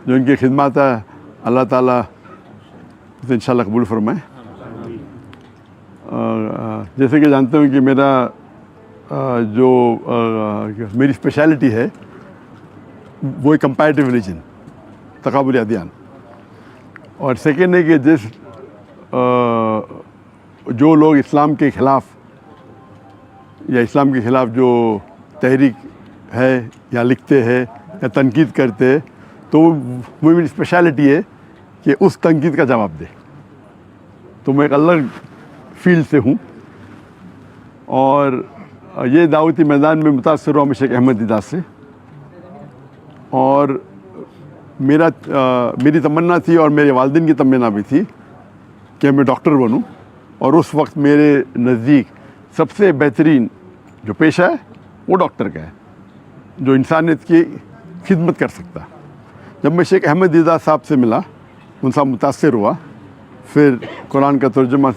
جو ان کی خدمات ہے اللہ تعالیٰ اسے انشاءاللہ قبول فرمائے. جیسے کہ جانتے ہوں کہ میرا جو میری اسپیشلٹی ہے وہ ہے کمپیریٹیو ریلیجن، تقابلی ادیان. اور سیکنڈ ہے کہ جو لوگ اسلام کے خلاف یا اسلام کے خلاف جو تحریک ہے یا لکھتے ہیں یا تنقید کرتے ہیں تو وہ میری اسپیشلٹی ہے کہ اس تنقید کا جواب دے. تو میں ایک الگ فیلڈ سے ہوں اور یہ دعوتی میدان میں متاثر ہوا شیخ احمد دیدات سے. اور میری تمنا تھی اور میرے والدین کی تمنا بھی تھی کہ میں ڈاکٹر بنوں. اور اس وقت میرے نزدیک سب سے بہترین جو پیشہ ہے وہ ڈاکٹر کا ہے، جو انسانیت کی خدمت کر سکتا. جب میں شیخ احمد دیدات صاحب سے ملا، ان سے متاثر ہوا، پھر قرآن کا ترجمہ،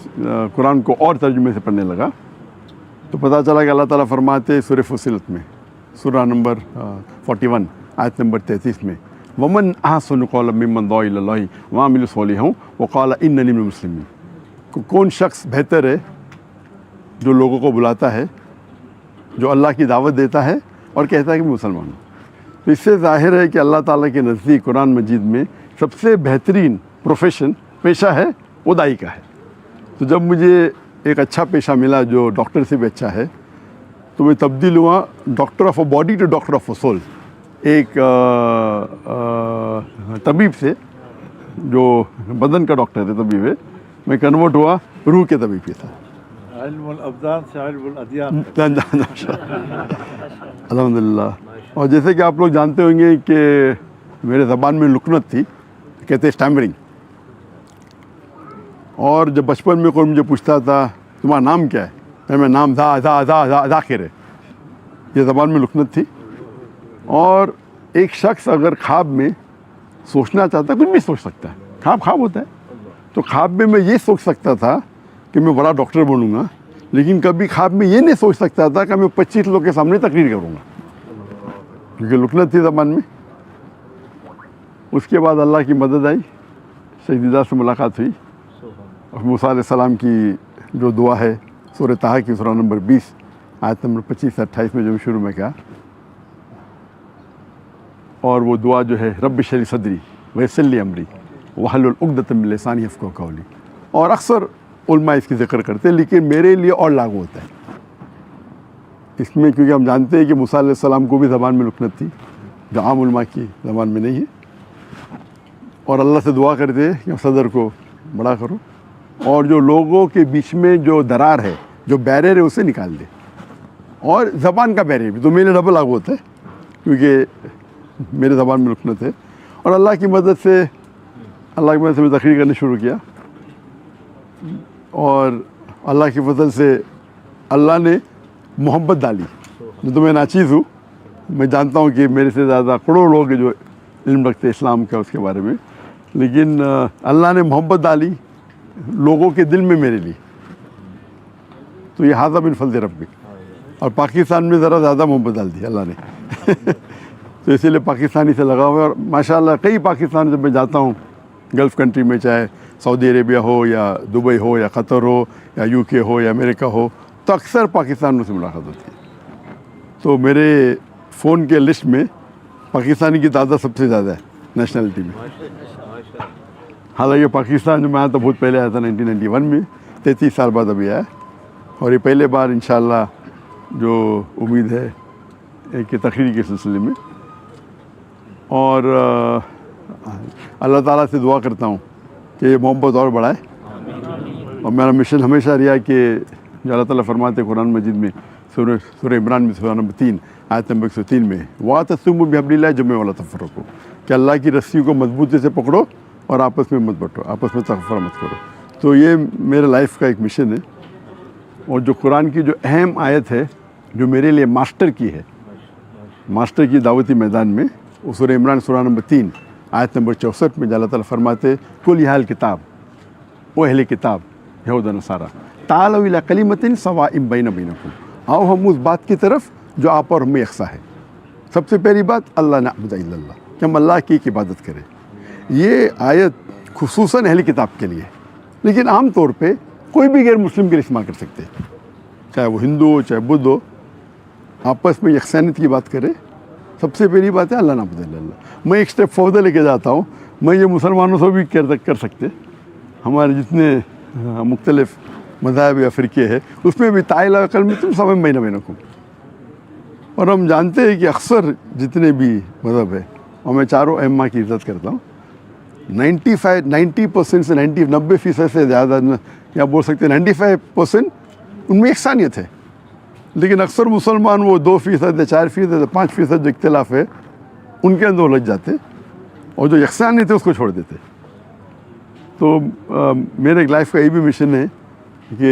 قرآن کو اور ترجمے سے پڑھنے لگا تو پتہ چلا کہ اللہ تعالیٰ فرماتے سورہ فصلت میں، سورہ نمبر 41 آیت نمبر 33 میں، ومن احسن قولا ممن دعا الی اللہ وعمل صالحا وقال اننی من المسلمین. کون شخص بہتر ہے جو لوگوں کو بلاتا ہے، جو اللہ کی دعوت دیتا ہے اور کہتا ہے کہ میں مسلمان ہوں. تو اس سے ظاہر ہے کہ اللہ تعالیٰ کے نزدیک قرآن مجید میں سب سے بہترین پروفیشن، پیشہ ہے وہ داعی کا ہے. تو جب مجھے ایک اچھا پیشہ ملا جو ڈاکٹر سے بھی اچھا ہے تو میں تبدیل ہوا doctor of a body to doctor of a soul. ایک طبیب سے جو بدن کا ڈاکٹر ہے، طبیب ہے، میں کنورٹ ہوا روح کے طبیب کے ساتھ. علم الابدان سے علم الادیان. الحمدللہ. اور جیسے کہ آپ لوگ جانتے ہوں گے کہ میرے زبان میں لکنت تھی، کہتے اسٹیمرنگ. اور جب بچپن میں کوئی مجھے پوچھتا تھا تمہارا نام کیا ہے، میں نام ذاکر ہے، یہ زبان میں لکنت تھی. اور ایک شخص اگر خواب میں سوچنا چاہتا ہے، کچھ بھی سوچ سکتا ہے، خواب ہوتا ہے. تو خواب میں یہ سوچ سکتا تھا کہ میں بڑا ڈاکٹر بنوں گا، لیکن کبھی خواب میں یہ نہیں سوچ سکتا تھا کہ میں 25 لوگ کے سامنے تقریر کروں گا، کیونکہ لکنت تھی زبان میں. اس کے بعد اللہ کی مدد آئی، شیخ دیدات سے ملاقات ہوئی اور موسیٰ علیہ السلام کی جو دعا ہے سورہ طٰہٰ کی سورہ نمبر 20 آیت نمبر 25 سے 28 میں جو شروع میں کہا، اور وہ دعا جو ہے رب اشرح لی صدری ویسر لی امری واحلل عقدۃ من لسانی یفقہوا قولی. اور اکثر علماء اس کی ذکر کرتے ہیں، لیکن میرے لیے اور لاگو ہوتا ہے اس میں، کیونکہ ہم جانتے ہیں کہ موسیٰ علیہ السلام کو بھی زبان میں لکنت تھی جو عام علماء کی زبان میں نہیں ہے. اور اللہ سے دعا کرتے ہیں کہ صدر کو بڑا کرو اور جو لوگوں کے بیچ میں جو درار ہے، جو بیریئر ہے، اسے نکال دے. اور زبان کا بیریئر بھی تو میرے ڈبل لاگو ہوتا ہے کیونکہ میرے زبان میں لکنت ہے. اور اللہ کی مدد سے میں تقریر کرنا شروع کیا، اور اللہ کی فضل سے اللہ نے محبت ڈالی. تو میں ناچیز ہوں، میں جانتا ہوں کہ میرے سے زیادہ کروڑوں لوگ جو علم رکھتے اسلام کا اس کے بارے میں، لیکن اللہ نے محبت ڈالی لوگوں کے دل میں میرے لیے. تو یہ ھذا من فضل ربک. اور پاکستان میں ذرا زیادہ محبت ڈال دی اللہ نے تو اسی لیے پاکستانی سے لگا ہوا ہے. اور ماشاءاللہ کئی پاکستان جب میں جاتا ہوں گلف کنٹری میں، چاہے سعودی عربیہ ہو یا دبئی ہو یا قطر ہو یا یو کے ہو یا امریکہ ہو، تو اکثر پاکستانیوں سے ملاقات ہوتی ہے. تو میرے فون کے لسٹ میں پاکستانی کی تعداد سب سے زیادہ ہے نیشنلٹی میں. حالانکہ پاکستان جو میں آیا تھا بہت پہلے آیا تھا 1991 میں، 33 سال بعد ابھی آیا. اور یہ پہلے بار انشاءاللہ جو امید ہے ایک تقریر کے سلسلے میں. اور اللہ تعالیٰ سے دعا کرتا ہوں کہ یہ محبت اور بڑھائے. اور میرا مشن ہمیشہ رہا کہ جو اللہ تعالیٰ فرماتے قرآن مجید میں سورہ عمران میں سورہ نمبر 3 آیت نمبر 103 میں، وَاعْتَصِمُوا بِحَبْلِ اللَّهِ جَمِيعًا وَلَا تَفَرَّقُوا، کہ اللہ کی رسی کو مضبوطی سے پکڑو اور آپس میں مت بٹو، آپس میں تفرقہ مت کرو. تو یہ میرے لائف کا ایک مشن ہے. اور جو قرآن کی جو اہم آیت ہے جو میرے لیے ماسٹر کی ہے، ماسٹر کی دعوتی میدان میں، وہ سورہ عمران سورہ نمبر 3 آیت نمبر 64 میں اللہ تعالیٰ فرماتے قُلْ یا اہل کتاب، او اہل کتاب یہود و نصارا، تعالوا الی کلمۃ سواء بین بینکم، آؤ ہم اس بات کی طرف جو آپ اور ہمیں یکساں ہے. سب سے پہلی بات اللہ نعبد الا اللہ، کہ ہم اللہ کی ایک عبادت کریں. یہ آیت خصوصاً اہل کتاب کے لیے، لیکن عام طور پہ کوئی بھی غیر مسلم کے لیے استعمال کر سکتے ہیں، چاہے وہ ہندو ہو چاہے بدھ ہو. آپس میں یکسانیت کی بات کرے. سب سے پہلی بات ہے اللہ نعبد الا اللہ. میں ایک اسٹیپ فردر لے کے جاتا ہوں، میں یہ مسلمانوں سے بھی کر سکتے. ہمارے جتنے مختلف مذاہب یا فرقے ہیں اس میں بھی تعالی عقل میں تم سب بینکم. اور ہم جانتے ہیں کہ اکثر جتنے بھی مذہب ہے، اور میں چاروں ائمہ کی عزت کرتا ہوں، 90% سے 90% سے زیادہ، یا بول سکتے ہیں 95% ان میں یکسانیت ہے. لیکن اکثر مسلمان وہ 2% یا 4% یا 5% جو اختلاف ہے ان کے اندر الجھ جاتے، اور جو یکسانیت ہے اس کو چھوڑ دیتے. تو میرے ایک لائف کا یہ بھی مشن ہے کہ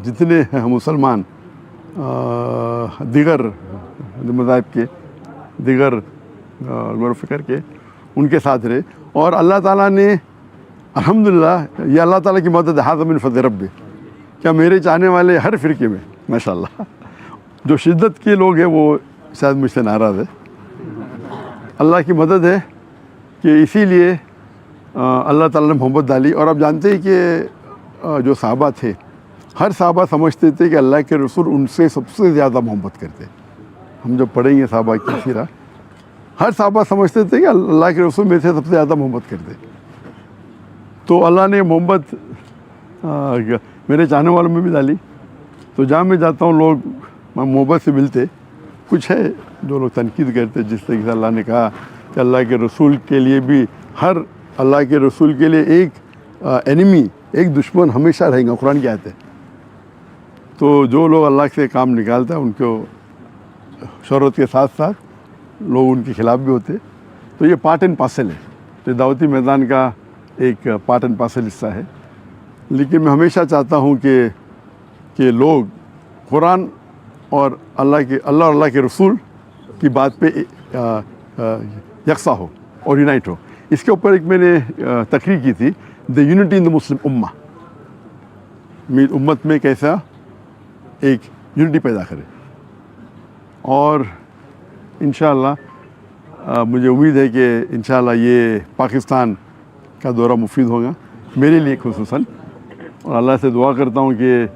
جتنے مسلمان دیگر مذاہب کے، دیگر غور و فکر کے، ان کے ساتھ رہے. اور اللہ تعالیٰ نے الحمدللہ، یہ اللہ تعالیٰ کی مدد ہے من فضل رب، کیا میرے چاہنے والے ہر فرقے میں ماشاءاللہ جو شدت کے لوگ ہیں وہ شاید مجھ سے ناراض ہے. اللہ کی مدد ہے کہ اسی لیے اللہ تعالیٰ نے محبت ڈالی. اور آپ جانتے ہیں کہ جو صحابہ تھے، ہر صحابہ سمجھتے تھے کہ اللہ کے رسول ان سے سب سے زیادہ محبت کرتے. ہم جب پڑھیں گے صحابہ کی سیرہ، ہر صحابہ سمجھتے تھے کہ اللہ کے رسول میرے سے سب سے زیادہ محبت کرتے. تو اللہ نے محبت میرے چاہنے والوں میں بھی ڈالی. تو جہاں میں جاتا ہوں لوگ محبت سے ملتے. کچھ ہے جو لوگ تنقید کرتے، جس طریقے سے اللہ نے کہا کہ اللہ کے رسول کے لیے بھی، ہر اللہ کے رسول کے لیے ایک اینیمی، ایک دشمن ہمیشہ رہیں گا، قرآن کی آیت ہے. تو جو لوگ اللہ سے کام نکالتا ہے ان کو شہرت کے ساتھ ساتھ لوگ ان کے خلاف بھی ہوتے. تو یہ پارٹ اینڈ پارسل ہے. تو دعوتی میدان کا ایک پارٹ اینڈ پارسل حصہ ہے. لیکن میں ہمیشہ چاہتا ہوں کہ لوگ قرآن اور اللہ اور اللہ کے رسول کی بات پہ یکساں ہو اور یونائٹ ہو. اس کے اوپر ایک میں نے تقریر کی تھی، دا یونٹی ان دا مسلم امہ، امت میں کیسا ایک یونٹی پیدا کرے. اور انشاءاللہ مجھے امید ہے کہ انشاءاللہ یہ پاکستان کا دورہ مفید ہوگا میرے لیے خصوصاً. اور اللہ سے دعا کرتا ہوں کہ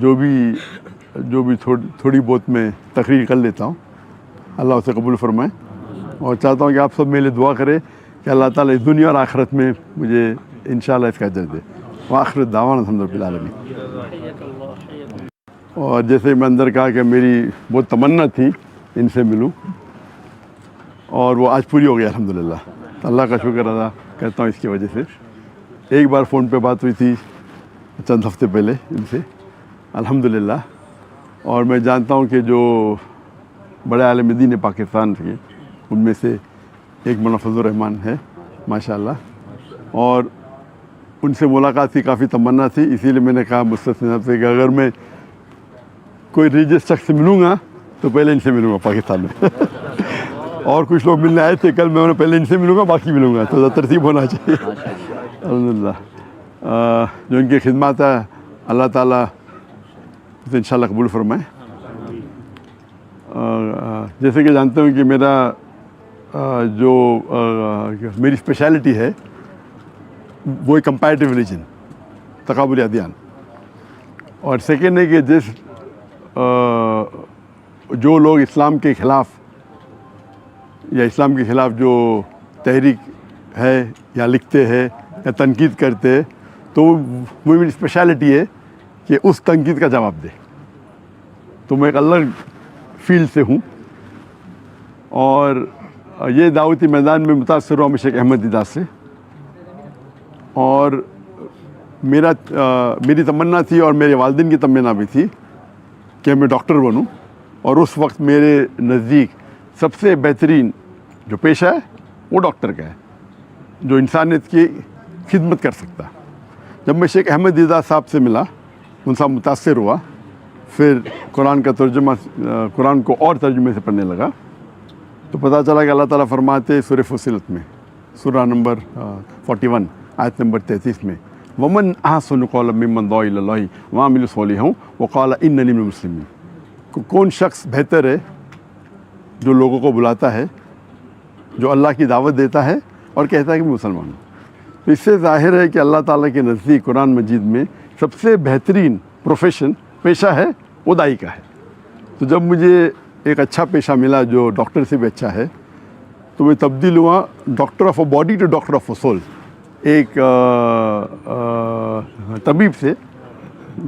جو بھی تھوڑی بہت میں تقریر کر لیتا ہوں اللہ اسے قبول فرمائے. اور چاہتا ہوں کہ آپ سب میرے لیے دعا کرے کہ اللہ تعالیٰ اس دنیا اور آخرت میں مجھے انشاءاللہ اس کا اجر دے. وآخر دعوانا الحمد للہ رب العالمین. اور جیسے میں اندر کہا کہ میری بہت تمنا تھی ان سے ملوں، اور وہ آج پوری ہو گئی الحمدللہ. اللہ کا شکر ادا کرتا ہوں اس کی وجہ سے. ایک بار فون پہ بات ہوئی تھی چند ہفتے پہلے ان سے الحمدللہ. اور میں جانتا ہوں کہ جو بڑے عالم دین ہے پاکستان کے، ان میں سے ایک مولانا فضل الرحمان ہے ماشاءاللہ. اور ان سے ملاقات کی کافی تمنا تھی، اسی لیے میں نے کہا مستثنی صاحب سے کہ اگر میں کوئی ریلیجس شخص سے ملوں گا تو پہلے ان سے ملوں گا پاکستان میں. اور کچھ لوگ ملنے آئے تھے کل، میں انہیں پہلے ان سے ملوں گا باقی ملوں گا، تو ترتیب ہونا چاہیے الحمدللہ. جو ان کی خدمات ہے اللہ تعالیٰ اسے انشاءاللہ قبول فرمائے. جیسے کہ جانتے ہوں کہ جو میری اسپیشلٹی ہے وہ کمپیریٹیو ریلیجن، تقابلی ادیان. اور سیکنڈ ہے کہ جو لوگ اسلام کے خلاف یا اسلام کے خلاف جو تحریک ہے یا لکھتے ہیں یا تنقید کرتے ہیں، تو میری اسپیشلٹی ہے کہ اس تنقید کا جواب دے. تو میں ایک الگ فیلڈ سے ہوں. اور یہ دعوتی میدان میں متاثر ہوا میں شیخ احمد دیدار سے. اور میری تمنا تھی اور میرے والدین کی تمنا بھی تھی کہ میں ڈاکٹر بنوں. اور اس وقت میرے نزدیک سب سے بہترین جو پیشہ ہے وہ ڈاکٹر کا ہے، جو انسانیت کی خدمت کر سکتا. جب میں شیخ احمد دیدار صاحب سے ملا، ان سے متاثر ہوا، پھر قرآن کا ترجمہ، قرآن کو اور ترجمے سے پڑھنے لگا، تو پتہ چلا کہ اللہ تعالیٰ فرماتے سورہ فصلت میں، سورہ نمبر 41 آیت نمبر 33 میں، ومن احسن قولا ممن دعا الی اللہ وعمل صالحا وقال اننی من المسلمین. کون شخص بہتر ہے جو لوگوں کو بلاتا ہے جو اللہ کی دعوت دیتا ہے اور کہتا ہے کہ میں مسلمان ہوں. تو اس سے ظاہر ہے کہ اللہ تعالیٰ کے نزدیک قرآن مجید میں سب سے بہترین پروفیشن پیشہ ہے وہ دائی کا ہے. تو جب مجھے ایک اچھا پیشہ ملا جو ڈاکٹر سے بھی اچھا ہے تو میں تبدیل ہوا doctor of a body to doctor of a soul. ایک طبیب سے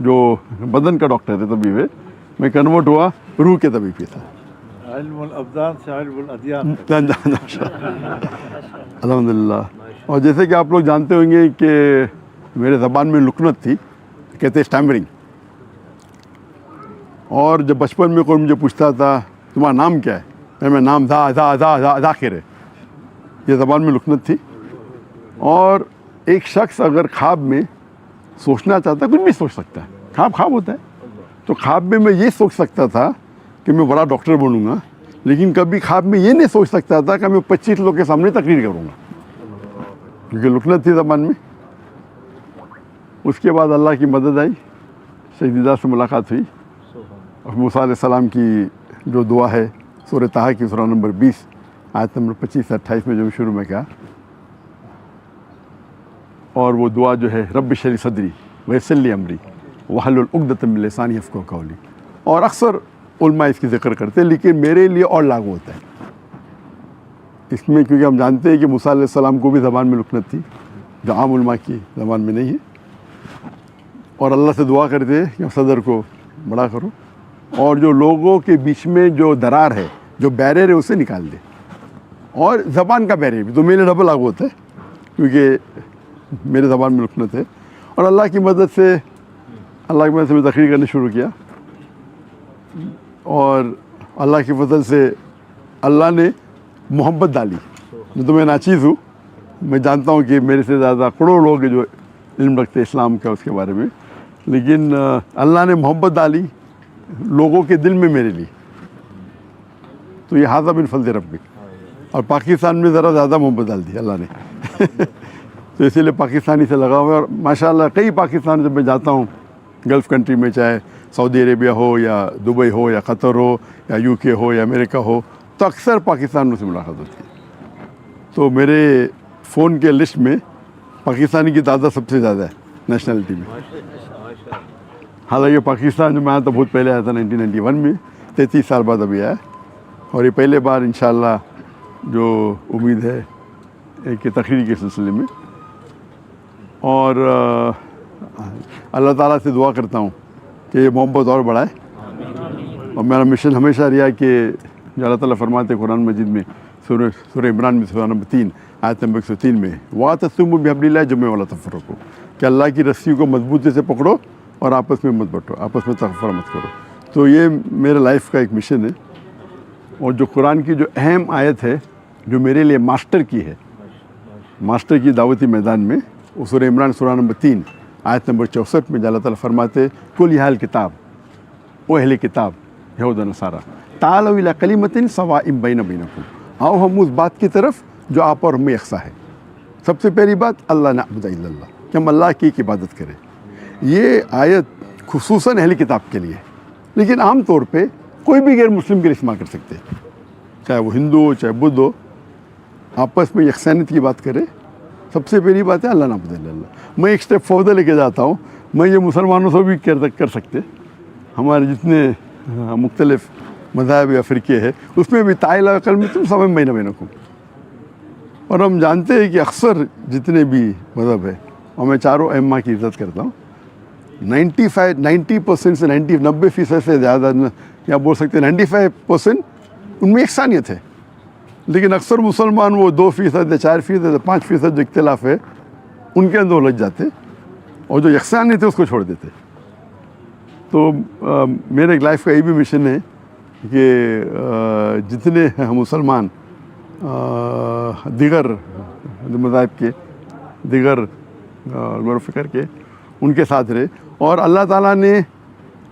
جو بدن کا ڈاکٹر ہے طبیب ہے, میں کنورٹ ہوا روح کے طبیب کے ساتھ. علم الابدان سے علم الادیان تک. الحمد للہ. اور جیسے کہ آپ لوگ جانتے ہوں گے کہ میرے زبان میں لکنت تھی, کہتے اسٹیمرنگ. اور جب بچپن میں کوئی مجھے پوچھتا تھا تمہارا نام کیا ہے, میں نام ذاکر ہے, یہ زبان میں لکنت تھی. اور ایک شخص اگر خواب میں سوچنا چاہتا ہے کچھ بھی سوچ سکتا ہے, خواب ہوتا ہے. تو خواب میں یہ سوچ سکتا تھا کہ میں بڑا ڈاکٹر بنوں گا, لیکن کبھی خواب میں یہ نہیں سوچ سکتا تھا کہ میں 25 لوگ کے سامنے تقریر کروں گا, کیونکہ لکنت تھی زبان میں. اس کے بعد اللہ کی مدد آئی, شہیدہ سے ملاقات ہوئی, اور موسیٰ علیہ السلام کی جو دعا ہے سورہ طٰہٰ کی سورہ نمبر 20 آیت نمبر 25 سے 28 میں جو شروع میں کہا, اور وہ دعا جو ہے رب اشرح لی صدری ویسر لی امری واحلل عقدۃ من لسانی یفقہوا قولی. اور اکثر علماء اس کی ذکر کرتے ہیں, لیکن میرے لیے اور لاگو ہوتا ہے اس میں, کیونکہ ہم جانتے ہیں کہ موسیٰ علیہ السلام کو بھی زبان میں لکنت تھی جو عام علماء کی زبان میں نہیں ہے. اور اللہ سے دعا کرتے ہیں کہ صدر کو بڑا کرو, اور جو لوگوں کے بیچ میں جو درار ہے, جو بیریئر ہے, اسے نکال دے. اور زبان کا بیریئر بھی تو میرے ڈبل لاگو ہوتا ہے کیونکہ میرے زبان میں لکنت ہے. اور اللہ کی مدد سے میں تقریر کرنا شروع کیا, اور اللہ کی فضل سے اللہ نے محبت ڈالی. تو میں ناچیز ہوں, میں جانتا ہوں کہ میرے سے زیادہ کروڑوں لوگ ہیں جو علم رکھتے اسلام کا اس کے بارے میں, لیکن اللہ نے محبت ڈالی لوگوں کے دل میں میرے لیے. تو یہ ھذا من فضل ربک. اور پاکستان میں ذرا زیادہ محبت ڈال دی اللہ نے تو اسی لیے پاکستانی سے لگا ہوا ہے. اور ماشاءاللہ کئی پاکستان جب میں جاتا ہوں گلف کنٹری میں, چاہے سعودی عربیہ ہو یا دبئی ہو یا قطر ہو یا یو کے ہو یا امریکہ ہو, تو اکثر پاکستانیوں سے ملاقات ہوتی ہے. تو میرے فون کے لسٹ میں پاکستانی کی تعداد سب سے زیادہ ہے نیشنلٹی میں. حالانکہ پاکستان جو میں آیا تھا بہت پہلے آیا تھا 1991 میں, 33 سال بعد ابھی آیا, اور یہ پہلے بار انشاءاللہ جو امید ہے ایک تقریر کے سلسلے میں. اور اللہ تعالیٰ سے دعا کرتا ہوں کہ یہ محبت اور بڑھائے. اور میرا مشن ہمیشہ رہا کہ جو اللہ تعالیٰ فرماتے ہیں قرآن مجید میں سورہ عمران میں سورہ نمبر 3 آیت نمبر 103 میں, وَاعْتَصِمُوا بِحَبْلِ اللَّهِ جَمِيعًا وَلَا تَفَرَّقُوا, کہ اللہ کی رسی کو مضبوطی سے پکڑو اور آپس میں مت بٹو, آپس میں تفرقہ مت کرو. تو یہ میرے لائف کا ایک مشن ہے. اور جو قرآن کی جو اہم آیت ہے جو میرے لیے ماسٹر کی ہے, ماسٹر کی دعوتی میدان میں, وہ سورہ عمران سورہ نمبر 3 آیت نمبر 64 میں اللہ تعالیٰ فرماتے قُلْ یا اہل کتاب, او اہل کتاب یہود و نصارا, تعالوا الی کلمۃ سواء بیننا وبینکم, آؤ ہم اس بات کی طرف جو آپ اور ہمیں یکساں ہے. سب سے پہلی بات اللہ نعبد الا اللہ, کہ ہم اللہ کی عبادت کریں. یہ آیت خصوصاً اہل کتاب کے لیے, لیکن عام طور پہ کوئی بھی غیر مسلم کے لیے استعمال کر سکتے, چاہے وہ ہندو ہو چاہے بدھ ہو, آپس میں یکسانیت کی بات کرے. سب سے پہلی بات ہے اللہ نعبد الا اللہ. میں ایک اسٹیپ فوردر لے کے جاتا ہوں, میں یہ مسلمانوں سے بھی کر سکتے, ہمارے جتنے مختلف مذاہب یا فرقے ہیں اس میں بھی تعالیٰ کلمۃ سواء بیننا وبینکم. اور ہم جانتے ہیں کہ اکثر جتنے بھی مذہب ہے, اور میں چاروں ائمہ کی عزت کرتا ہوں, 90% سے 90% سے زیادہ, یا بول سکتے ہیں 95% ان میں یکسانیت ہے. لیکن اکثر مسلمان وہ 2% یا 4% یا 5% جو اختلاف ہے ان کے اندر الجھ جاتے, اور جو یکسانیت ہے اس کو چھوڑ دیتے. تو میرے ایک لائف کا یہ بھی مشن ہے کہ جتنے مسلمان دیگر مذاہب کے, دیگر غور و فکر کے, ان کے ساتھ رہے. اور اللہ تعالیٰ نے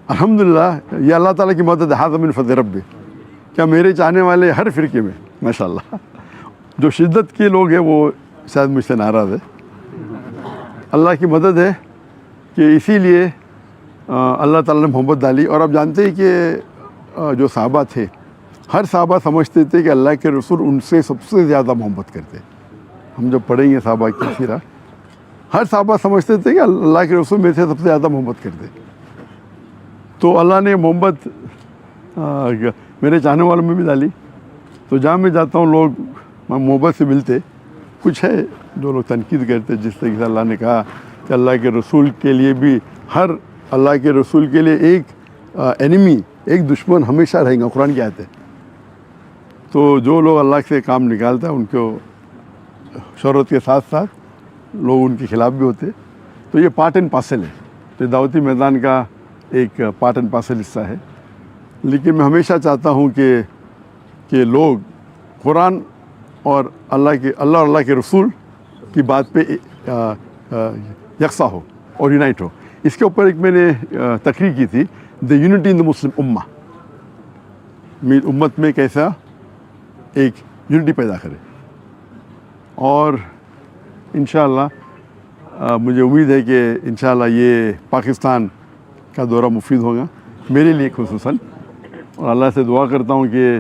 الحمدللہ, یہ اللہ تعالیٰ کی مدد ھذا من فضل ربی, کیا میرے چاہنے والے ہر فرقے میں ماشاءاللہ جو شدت کے لوگ ہیں وہ شاید مجھ سے ناراض ہے. اللہ کی مدد ہے کہ اسی لیے اللہ تعالیٰ نے محبت ڈالی. اور آپ جانتے ہیں کہ جو صحابہ تھے ہر صحابہ سمجھتے تھے کہ اللہ کے رسول ان سے سب سے زیادہ محبت کرتے. ہم جب پڑھیں گے صحابہ کی سیرہ، ہر صحابہ سمجھتے تھے کہ اللہ کے رسول میرے سے سب سے زیادہ محبت کرتے. تو اللہ نے محبت میرے چاہنے والوں میں بھی ڈالی. تو جہاں میں جاتا ہوں لوگ محبت سے ملتے. کچھ ہے جو لوگ تنقید کرتے، جس طریقے سے اللہ نے کہا کہ اللہ کے رسول کے لیے بھی ہر اللہ کے رسول کے لیے ایک اینیمی، ایک دشمن ہمیشہ رہیں گا. قرآن کی آیت ہے. تو جو لوگ اللہ سے کام نکالتا ہے ان کو شہرت کے ساتھ ساتھ لوگ ان کے خلاف بھی ہوتے. تو یہ پارٹ اینڈ پارسل ہے. تو دعوتی میدان کا ایک پارٹ اینڈ پارسل حصہ ہے. لیکن میں ہمیشہ چاہتا ہوں کہ لوگ قرآن اور اللہ اور اللہ کے رسول کی بات پہ یکساں ہو اور یونائٹ ہو. اس کے اوپر ایک میں نے تقریر کی تھی، دا یونٹی ان دا مسلم امہ. امت میں کیسا ایک یونٹی پیدا کرے. اور انشاءاللہ مجھے امید ہے کہ انشاءاللہ یہ پاکستان کا دورہ مفید ہوگا میرے لیے خصوصاً. اور اللہ سے دعا کرتا ہوں کہ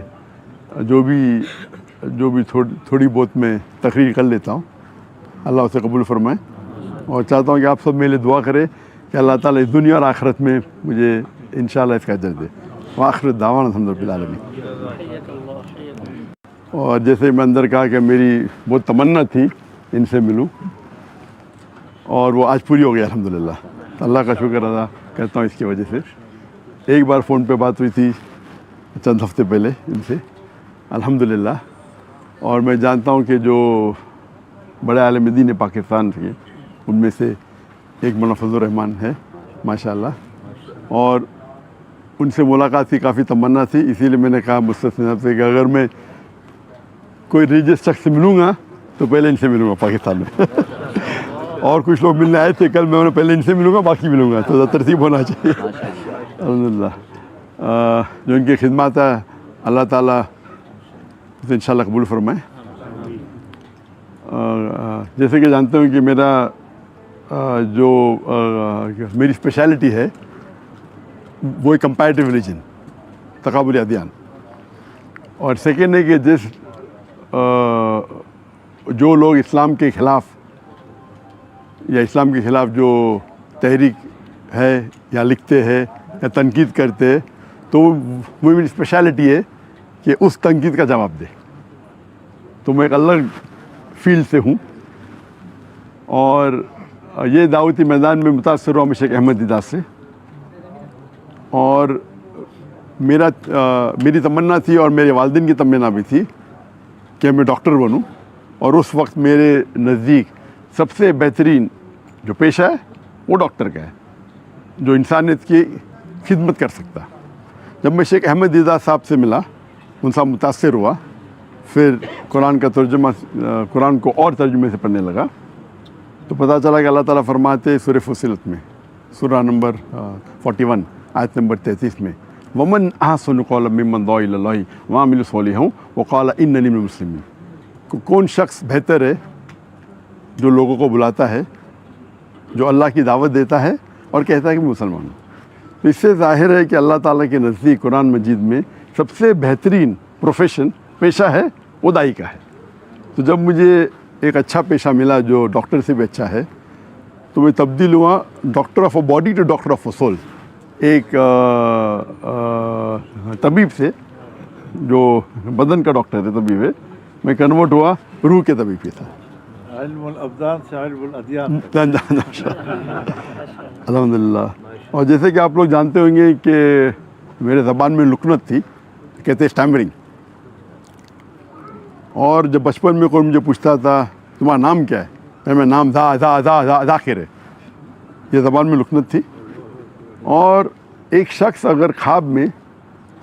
جو بھی تھوڑی بہت میں تقریر کر لیتا ہوں اللہ اسے قبول فرمائے. اور چاہتا ہوں کہ آپ سب میرے لیے دعا کرے کہ اللہ تعالیٰ اس دنیا اور آخرت میں مجھے انشاءاللہ اس کا اجر دے. وآخر دعوانا الحمد للہ العالمین. اور جیسے میں اندر کہا کہ میری بہت تمنا تھی ان سے ملوں، اور وہ آج پوری ہو گئی الحمدللہ. اللہ کا شکر ادا کرتا ہوں اس کی وجہ سے. ایک بار فون پہ بات ہوئی تھی چند ہفتے پہلے ان سے الحمدللہ. اور میں جانتا ہوں کہ جو بڑے عالم دین پاکستان کے ان میں سے ایک مولانا فضل الرحمان ہے ماشاءاللہ. اور ان سے ملاقات کی کافی تمنا تھی. اسی لیے میں نے کہا مستثنی صاحب سے کہ اگر میں کوئی ریلیجس شخص سے ملوں گا تو پہلے ان سے ملوں گا پاکستان میں. اور کچھ لوگ ملنے آئے تھے کل، میں انہیں پہلے ان سے ملوں گا باقی ملوں گا. تو ترتیب ہونا چاہیے الحمدللہ. جو ان کی خدمات ہے اللہ تعالیٰ اسے انشاءاللہ قبول فرمائے. جیسے کہ جانتے ہوں کہ جو میری اسپیشلٹی ہے وہ ایک کمپیریٹیو ریلیجن، تقابلی ادیان. اور سیکنڈ ہے کہ جو لوگ اسلام کے خلاف یا اسلام کے خلاف جو تحریک ہے یا لکھتے ہیں یا تنقید کرتے ہیں، تو وہ میری اسپیشلٹی ہے کہ اس تنقید کا جواب دے. تو میں ایک الگ فیلڈ سے ہوں. اور یہ دعوتی میدان میں متاثر ہوا میں شیخ احمد دیدات سے. اور میری تمنا تھی اور میرے والدین کی تمنا بھی تھی کہ میں ڈاکٹر بنوں. اور اس وقت میرے نزدیک سب سے بہترین جو پیشہ ہے وہ ڈاکٹر کا ہے، جو انسانیت کی خدمت کر سکتا. جب میں شیخ احمد دیدات صاحب سے ملا، ان سے متاثر ہوا، پھر قرآن کا ترجمہ، قرآن کو اور ترجمے سے پڑھنے لگا، تو پتہ چلا کہ اللہ تعالیٰ فرماتے سورہ فصلت میں، سورہ نمبر 41 آیت نمبر 33 میں، ومن احسن قولا ممن دعا الی اللہ وعمل صالحا وقال اننی من المسلمین. کون شخص بہتر ہے جو لوگوں کو بلاتا ہے، جو اللہ کی دعوت دیتا ہے اور کہتا ہے کہ میں مسلمان ہوں. تو اس سے ظاہر ہے کہ اللہ تعالیٰ کے نزدیک قرآن مجید میں سب سے بہترین پروفیشن، پیشہ ہے وہ داعی کا ہے. تو جب مجھے ایک اچھا پیشہ ملا جو ڈاکٹر سے بھی اچھا ہے، تو میں تبدیل ہوا doctor of a body to doctor of a soul. ایک طبیب سے جو بدن کا ڈاکٹر ہے، طبیب ہے، میں کنورٹ ہوا روح کے طبیب پہ تھا. علم الابدان سے علم الادیان. الحمدللہ. اور جیسے کہ آپ لوگ جانتے ہوں گے کہ میرے زبان میں لکنت تھی، کہتے اسٹیمرنگ. اور جب بچپن میں کوئی مجھے پوچھتا تھا تمہارا نام کیا ہے، میں نام ذاکر ہے. یہ زبان میں لکنت تھی. اور ایک شخص اگر خواب میں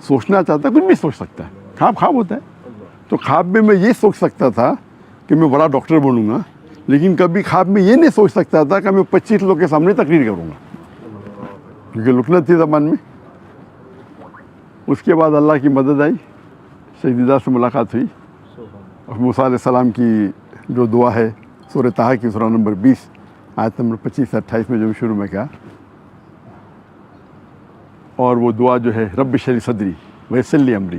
سوچنا چاہتا ہے، کچھ بھی سوچ سکتا ہے، خواب ہوتا ہے. تو خواب میں یہ سوچ سکتا تھا کہ میں بڑا ڈاکٹر بنوں گا، لیکن کبھی خواب میں یہ نہیں سوچ سکتا تھا کہ میں 25 لوگوں کے سامنے تقریر کروں گا، کیونکہ لکنت تھی زبان میں. اس کے بعد اللہ کی مدد آئی، شیخ دیدات سے ملاقات ہوئی. موسیٰ علیہ السلام کی جو دعا ہے سورہ طٰہٰ کی سورہ نمبر 20 آیت نمبر 25 سے 28 میں جو شروع میں کہا، اور وہ دعا جو ہے رب اشرح لی صدری ویسر لی امری،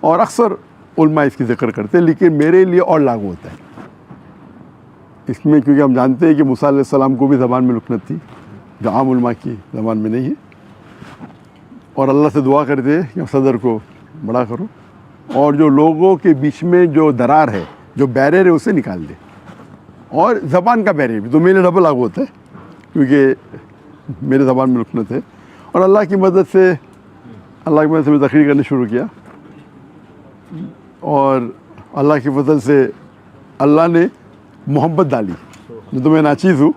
اور اکثر علماء اس کی ذکر کرتے ہیں، لیکن میرے لیے اور لاگو ہوتا ہے اس میں، کیونکہ ہم جانتے ہیں کہ موسیٰ علیہ السلام کو بھی زبان میں لکنت تھی جو عام علماء کی زبان میں نہیں ہے، اور اللہ سے دعا کرتے ہیں کہ صدر کو بڑا کرو اور جو لوگوں کے بیچ میں جو درار ہے، جو بیریئر ہے، اسے نکال دے، اور زبان کا بیریئر بھی تو میرے ڈبل لاگو ہوتا ہے کیونکہ میرے زبان میں لکنت ہے، اور اللہ کی مدد سے میں تقریر کرنا شروع کیا، اور اللہ کے فضل سے اللہ نے محبت ڈالی۔ تو میں ناچیز ہوں،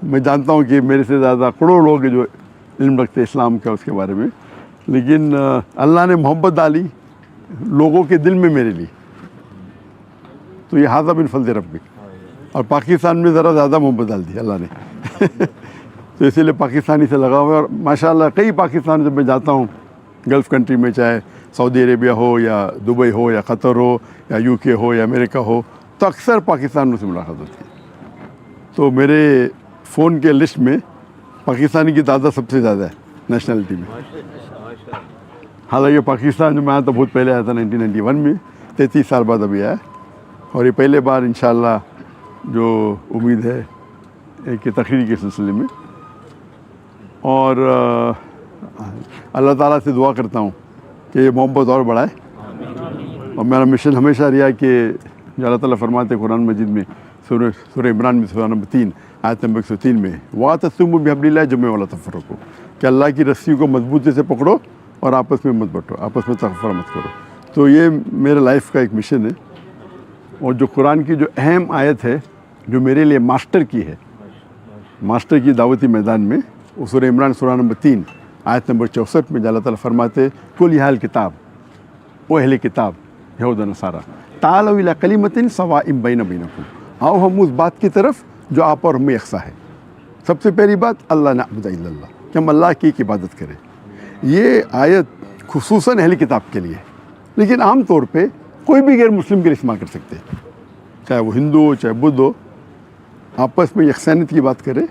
میں جانتا ہوں کہ میرے سے زیادہ کروڑوں لوگ ہیں جو علم رکھتے اسلام کا اس کے بارے میں، لیکن اللہ نے محبت ڈالی لوگوں کے دل میں میرے لیے، تو یہ ھذا من فضل ربی، اور پاکستان میں ذرا زیادہ محبت ڈال دی اللہ نے تو اسی لیے پاکستانی سے لگا ہوا ہے، اور ماشاءاللہ کئی پاکستان جب میں جاتا ہوں گلف کنٹری میں، چاہے سعودی عربیہ ہو یا دبئی ہو یا قطر ہو یا یو کے ہو یا امریکہ ہو، تو اکثر پاکستان سے ملاقات ہوتی ہے، تو میرے فون کے لسٹ میں پاکستانی کی تعداد سب سے زیادہ ہے نیشنلٹی میں۔ حالانکہ پاکستان جو میں آیا تھا بہت پہلے آیا تھا 1991 میں، 33 سال بعد ابھی آیا، اور یہ پہلے بار انشاءاللہ جو امید ہے ایک تقریر کے سلسلے میں، اور اللہ تعالیٰ سے دعا کرتا ہوں کہ یہ محبت اور بڑھائے، اور میرا مشن ہمیشہ رہا کہ جو اللہ تعالیٰ فرماتے ہیں قرآن مجید میں سورہ عمران میں سورہ نمبر 3 آیت نمبر 103 میں، وَاعْتَصِمُوا بِحَبْلِ اللَّهِ جَمِيعًا وَلَا تَفَرَّقُوا، کہ اللہ کی رسی کو مضبوطی سے پکڑو اور آپس میں مت بٹو، آپس میں تفرقہ مت کرو۔ تو یہ میرے لائف کا ایک مشن ہے، اور جو قرآن کی جو اہم آیت ہے جو میرے لیے ماسٹر کی ہے، ماسٹر کی دعوتی میدان میں، وہ سورہ عمران سورہ نمبر 3 آیت نمبر 64 میں اللہ تعالیٰ فرماتے کل یا اہل کتاب، او اہل کتاب یہود و نصارہ، تعالوا الی کلمۃ سواء بین بینکم، آؤ ہم اس بات کی طرف جو آپ اور ہمیں یکساں ہے۔ سب سے پہلی بات اللہ نعبد الا اللہ، کہ ہم اللہ کی ایک عبادت کریں۔ یہ آیت خصوصاً اہل کتاب کے لیے، لیکن عام طور پہ کوئی بھی غیر مسلم کے لیے استعمال کر سکتے ہیں، چاہے وہ ہندو ہو چاہے بدھ ہو، آپس میں یکسانیت کی بات کرے۔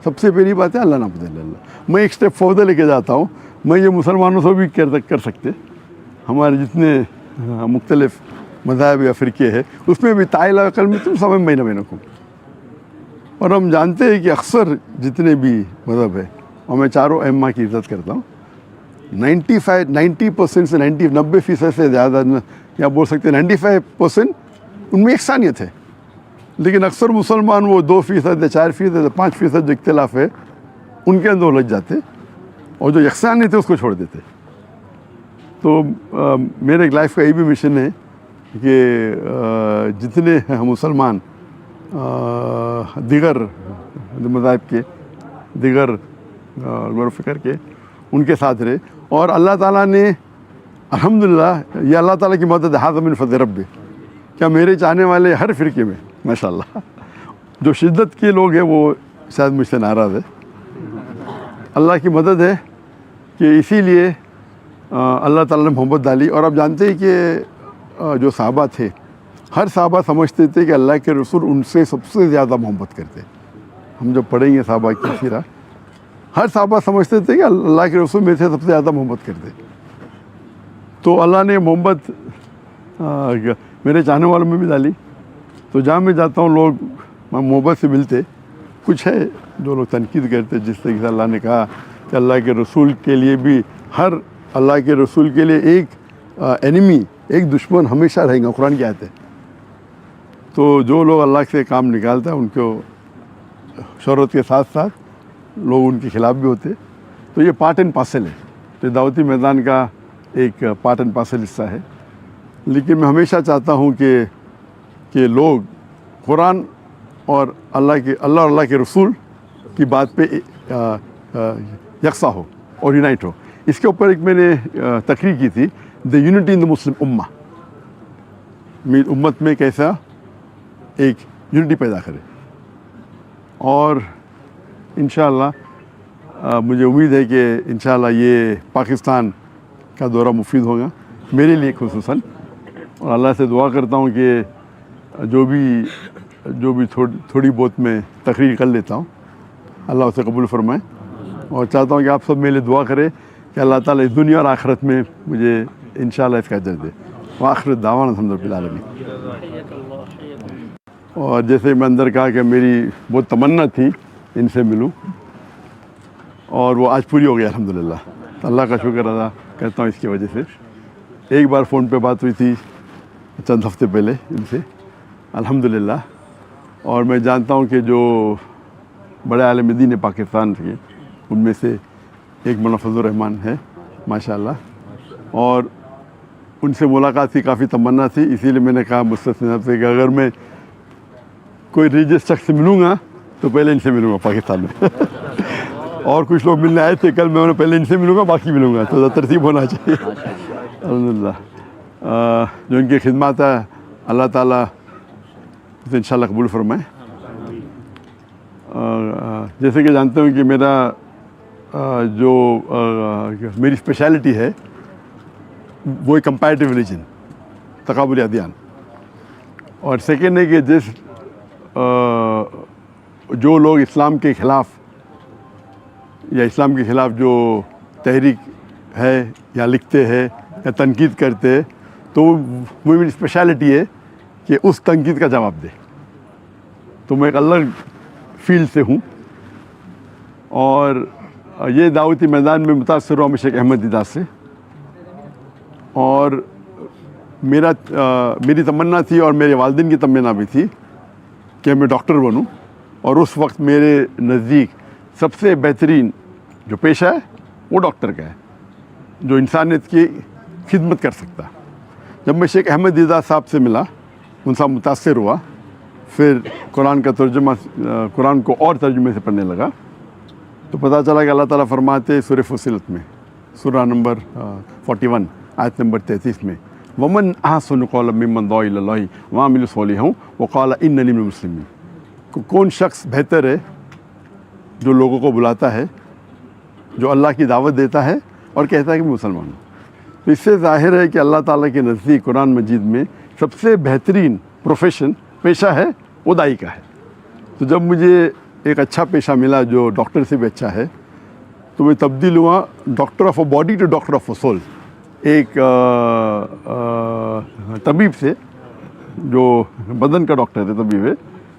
سب سے پہلی بات ہے اللہ نعبد الا اللہ۔ میں ایک سٹیپ فوردر لے کے جاتا ہوں، میں یہ مسلمانوں سے بھی کر سکتے، ہمارے جتنے مختلف مذاہب یا فرقے ہیں اس میں بھی تعالیٰ کلمۃ سواء بین بینکم، اور ہم جانتے ہیں کہ اکثر جتنے بھی مذہب ہے، اور میں چاروں ائمہ کی عزت کرتا ہوں، 90% سے 90% سے زیادہ، یا بول سکتے ہیں 95% ان میں یکسانیت ہے، لیکن اکثر مسلمان وہ 2% یا 4% یا 5% جو اختلاف ہے ان کے اندر الجھ جاتے، اور جو یکسانیت ہے اس کو چھوڑ دیتے۔ تو میرے ایک لائف کا یہ بھی مشن ہے کہ جتنے مسلمان دیگر مذاہب کے، دیگر غور و فکر کے، ان کے ساتھ رہے، اور اللہ تعالیٰ نے الحمدللہ، یہ اللہ تعالیٰ کی مدد ھذا من فضل ربی، کیا میرے چاہنے والے ہر فرقے میں ماشاءاللہ جو شدت کے لوگ ہیں وہ شاید مجھ سے ناراض ہے، اللہ کی مدد ہے کہ اسی لیے اللہ تعالیٰ نے محبت ڈالی۔ اور آپ جانتے ہیں کہ جو صحابہ تھے، ہر صحابہ سمجھتے تھے کہ اللہ کے رسول ان سے سب سے زیادہ محبت کرتے۔ ہم جب پڑھیں گے صحابہ کی سیرہ، ہر صحابہ سمجھتے تھے کہ اللہ کے رسول میرے سے سب سے زیادہ محبت کرتے، تو اللہ نے محبت میرے چاہنے والوں میں بھی ڈالی۔ تو جہاں میں جاتا ہوں لوگ محبت سے ملتے، کچھ ہے جو لوگ تنقید کرتے، جس طریقے سے اللہ نے کہا کہ اللہ کے رسول کے لیے بھی، ہر اللہ کے رسول کے لیے ایک اینیمی، ایک دشمن ہمیشہ رہیں گا، قرآن کی آیت ہے۔ تو جو لوگ اللہ سے کام نکالتا ہے ان کو شہرت کے ساتھ ساتھ لوگ ان کے خلاف بھی ہوتے، تو یہ پارٹ اینڈ پارسل ہے، تو دعوتی میدان کا ایک پارٹ اینڈ پارسل حصہ ہے۔ لیکن میں ہمیشہ چاہتا ہوں کہ لوگ قرآن اور اللہ کے رسول کی بات پہ یکساں ہو اور یونائٹ ہو۔ اس کے اوپر ایک میں نے تقریر کی تھی، دا یونٹی ان دا مسلم امہ، امت میں کیسا ایک یونٹی پیدا کرے، اور انشاءاللہ مجھے امید ہے کہ انشاءاللہ یہ پاکستان کا دورہ مفید ہوگا میرے لیے خصوصاً، اور اللہ سے دعا کرتا ہوں کہ جو بھی تھوڑی بہت میں تقریر کر لیتا ہوں اللہ اسے قبول فرمائے، اور چاہتا ہوں کہ آپ سب میرے لیے دعا کریں کہ اللہ تعالیٰ اس دنیا اور آخرت میں مجھے انشاءاللہ اس کا اجر دے. وآخر دعوانا الحمد للہ العالمین. اور جیسے میں اندر کہا کہ میری بہت تمنا تھی ان سے ملوں اور وہ آج پوری ہو گئی الحمد للہ. اللہ کا شکر ادا کرتا ہوں اس کی وجہ سے. ایک بار فون پہ بات ہوئی تھی چند ہفتے پہلے ان سے الحمد للہ. اور میں جانتا ہوں کہ جو بڑے عالم دین پاکستان تھے ان میں سے ایک مولانا فضل الرحمان ہے ماشاء اللہ. اور ان سے ملاقات کی کافی تمنا تھی, اسی لیے میں نے کہا مستثنی صاحب سے کہ اگر میں کوئی ریلیجس شخص سے ملوں گا تو پہلے ان سے ملوں گا پاکستان میں. اور کچھ لوگ ملنے آئے تھے کل, میں انہیں پہلے ان سے ملوں گا باقی ملوں گا, تو ترتیب ہونا چاہیے. الحمد للہ جو ان کی خدمات ہے اللہ تعالیٰ اسے انشاءاللہ قبول فرمائے. جیسے کہ جانتے ہوں کہ میرا جو میری اسپیشلٹی ہے وہ ایک کمپیریٹیو ریلیجن, تقابلی ادیان. اور سیکنڈ ہے کہ جو لوگ اسلام کے خلاف یا اسلام کے خلاف جو تحریک ہے یا لکھتے ہیں یا تنقید کرتے ہیں تو وہ میری اسپیشلٹی ہے کہ اس تنقید کا جواب دے. تو میں ایک الگ فیلڈ سے ہوں اور یہ دعوتی میدان میں متاثر ہوا شیخ احمد دیدار سے. اور میری تمنا تھی اور میرے والدین کی تمنا بھی تھی کہ میں ڈاکٹر بنوں. اور اس وقت میرے نزدیک سب سے بہترین جو پیشہ ہے وہ ڈاکٹر کا ہے, جو انسانیت کی خدمت کر سکتا. جب میں شیخ احمد دیدار صاحب سے ملا, ان سے متاثر ہوا, پھر قرآن کا ترجمہ قرآن کو اور ترجمے سے پڑھنے لگا, تو پتہ چلا کہ اللہ تعالیٰ فرماتے سورہ فصلت میں سورہ نمبر 41 آیت نمبر 33 میں ومن احسن قولا ممن دعا الی اللہ وعمل صالحا وقال اننی من المسلمین. کون شخص بہتر ہے جو لوگوں کو بلاتا ہے, جو اللہ کی دعوت دیتا ہے اور کہتا ہے کہ میں مسلمان ہوں. تو اس سے ظاہر ہے کہ اللہ تعالیٰ کے نزدیک قرآن مجید میں سب سے بہترین پروفیشن پیشہ ہے وہ دائی کا ہے. تو جب مجھے ایک اچھا پیشہ ملا جو ڈاکٹر سے بھی اچھا ہے, تو میں تبدیل ہوا doctor of a body to doctor of a soul. ایک طبیب سے جو بدن کا ڈاکٹر ہے طبیب ہے,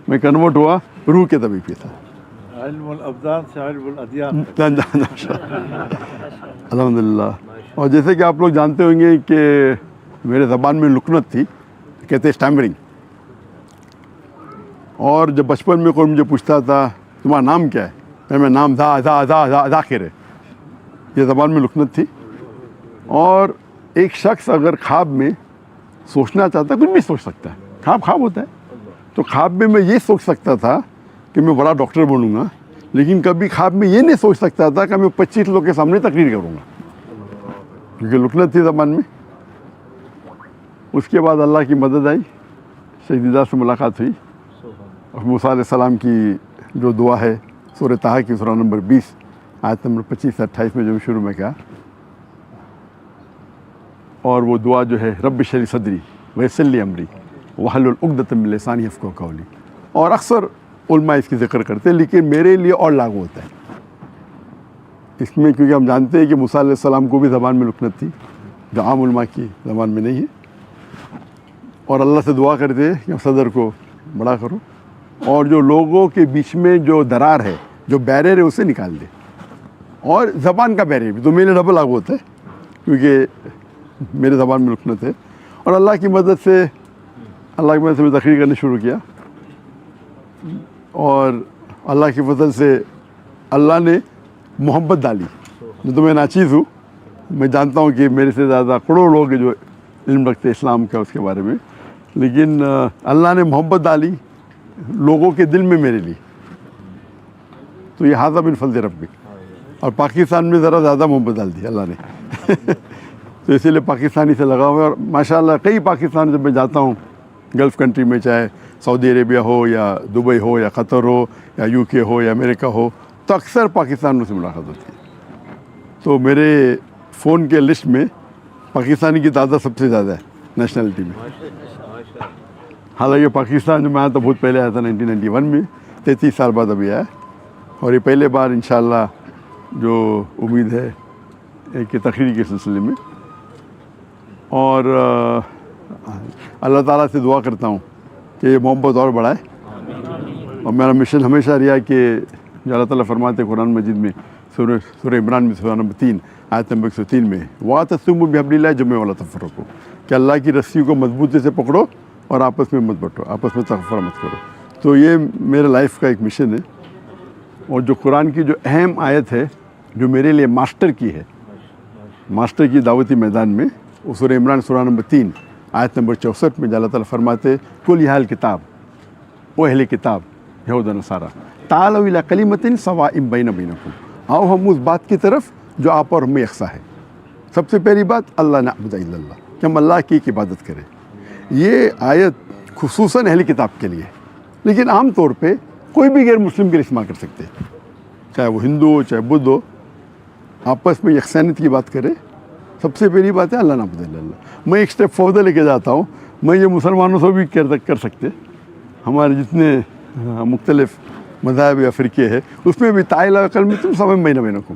میں کنورٹ ہوا روح کے طبیب کے ساتھ. علم الابدان سے علم الادیان. الحمد للہ. اور جیسے کہ آپ لوگ جانتے ہوں گے کہ میرے زبان میں لکنت تھی, کہتے ہیں اسٹیمرنگ. اور جب بچپن میں کوئی مجھے پوچھتا تھا تمہارا نام کیا ہے, میں نام ذاکر ہے, یہ زبان میں لکنت تھی. اور ایک شخص اگر خواب میں سوچنا چاہتا ہے, کچھ بھی سوچ سکتا ہے, خواب ہوتا ہے. تو خواب میں یہ سوچ سکتا تھا کہ میں بڑا ڈاکٹر بنوں گا, لیکن کبھی خواب میں یہ نہیں سوچ سکتا تھا کہ میں 25 لوگ کے سامنے تقریر کروں گا, کیونکہ لکنت تھی زبان میں. اس کے بعد اللہ کی مدد آئی, شیخ دیدار سے ملاقات ہوئی, اور موسیٰ علیہ السلام کی جو دعا ہے سورہ طٰہٰ کی سورہ نمبر 20 آیت نمبر 25 سے 28 میں جو شروع میں کہا, اور وہ دعا جو ہے رب اشرح لی صدری ویسر لی امری واحلل عقدۃ من لسانی یفقہوا قولی. اور اکثر علماء اس کی ذکر کرتے ہیں, لیکن میرے لیے اور لاگو ہوتا ہے اس میں, کیونکہ ہم جانتے ہیں کہ موسیٰ علیہ السلام کو بھی زبان میں لکنت تھی جو عام علماء کی زبان میں نہیں ہے. اور اللہ سے دعا کرتے کہ صدر کو بڑا کرو, اور جو لوگوں کے بیچ میں جو درار ہے, جو بیریئر ہے, اسے نکال دے. اور زبان کا بیریئر بھی تو میرے ڈبل لاگو ہوتا ہے, کیونکہ میرے زبان میں لکنت ہے. اور اللہ کی مدد سے میں تقریر کرنا شروع کیا, اور اللہ کے فضل سے اللہ نے محبت ڈالی. تو میں ناچیز ہوں, میں جانتا ہوں کہ میرے سے زیادہ کروڑوں لوگ جو علم رکھتے اسلام کا اس کے بارے میں, لیکن اللہ نے محبت ڈالی لوگوں کے دل میں میرے لیے. تو یہ ھذا من فضل ربک. اور پاکستان میں ذرا زیادہ محبت ڈال دی اللہ نے. تو اسی لیے پاکستانی سے لگا ہوا ہے. اور ماشاءاللہ کئی پاکستان جب میں جاتا ہوں گلف کنٹری میں, چاہے سعودی عربیہ ہو یا دبئی ہو یا قطر ہو یا UK ہو یا امریکہ ہو, تو اکثر پاکستانیوں سے ملاقات ہوتی ہے. تو میرے فون کے لسٹ میں پاکستانی کی تعداد سب سے زیادہ ہے نیشنلٹی میں. حالانکہ پاکستان جو میں آیا تھا بہت پہلے آیا تھا 1991 میں, 33 سال بعد ابھی آیا. اور یہ پہلے بار انشاءاللہ جو امید ہے ایک تقریر کے سلسلے میں، اور اللہ تعالیٰ سے دعا کرتا ہوں کہ یہ محبت اور بڑھائے. اور میرا مشن ہمیشہ رہا کہ جو اللہ تعالیٰ فرماتے قرآن مجید میں سورہ عمران میں سورہ نمبر 3 آیت نمبر 103 میں وَاعْتَصِمُوا بِحَبْلِ اللَّهِ جَمِيعًا وَلَا تَفَرَّقُوا، کہ اللہ کی رسی کو مضبوطی سے پکڑو اور آپس میں مت بٹو، آپس میں تفرقہ مت کرو. تو یہ میرے لائف کا ایک مشن ہے. اور جو قرآن کی جو اہم آیت ہے جو میرے لیے ماسٹر کی ہے، ماسٹر کی دعوتی میدان میں، وہ سورہ عمران سورہ نمبر 3 آیت نمبر 64 میں اللہ تعالیٰ فرماتے قُلْ یا اہل کتاب، او اہل کتاب یہود و نصارا، تعالوا الی کلمۃ سواء بین بینکم، آؤ ہم اس بات کی طرف جو آپ اور ہمیں یکساں ہے. سب سے پہلی بات اللہ نعبد الا اللہ، کہ ہم اللہ کی ایک عبادت کریں. یہ آیت خصوصاً اہل کتاب کے لیے، لیکن عام طور پہ کوئی بھی غیر مسلم کے لیے استعمال کر سکتے، چاہے وہ ہندو ہو چاہے بدھ ہو، آپس میں یکسانیت کی بات کرے. سب سے پہلی بات ہے اللہ نعبد الا اللہ. میں ایک اسٹیپ فوردر لے کے جاتا ہوں، میں یہ مسلمانوں سے بھی کر سکتے. ہمارے جتنے مختلف مذاہب یا فرقے ہیں اس میں بھی تعالیٰ کلمۃ سواء بین بینکم.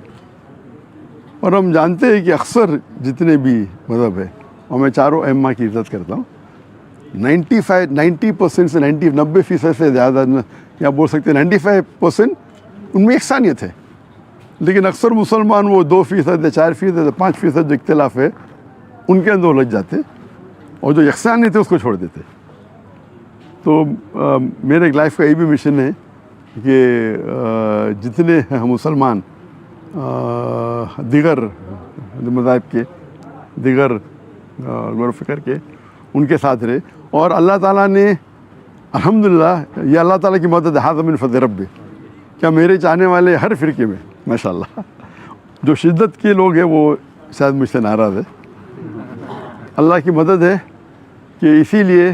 اور ہم جانتے ہیں کہ اکثر جتنے بھی مذہب ہے، اور میں چاروں ائمہ کی عزت کرتا ہوں، 90% سے 90% سے زیادہ، یا بول سکتے ہیں 95% ان میں یکسانیت ہے. لیکن اکثر مسلمان وہ 2% یا 4% یا 5% جو اختلاف ہے ان کے اندر الجھ جاتے، اور جو یکسانیت ہے اس کو چھوڑ دیتے. تو میرے لائف کا یہ بھی مشن ہے کہ جتنے مسلمان دیگر مذاہب کے، دیگر غور و فکر کے، ان کے ساتھ رہے. اور اللہ تعالیٰ نے الحمدللہ، یہ اللہ تعالیٰ کی مدد ہے، من فضل ربی، کیا میرے چاہنے والے ہر فرقے میں ماشاءاللہ جو شدت کے لوگ ہیں وہ شاید مجھ سے ناراض ہے. اللہ کی مدد ہے کہ اسی لیے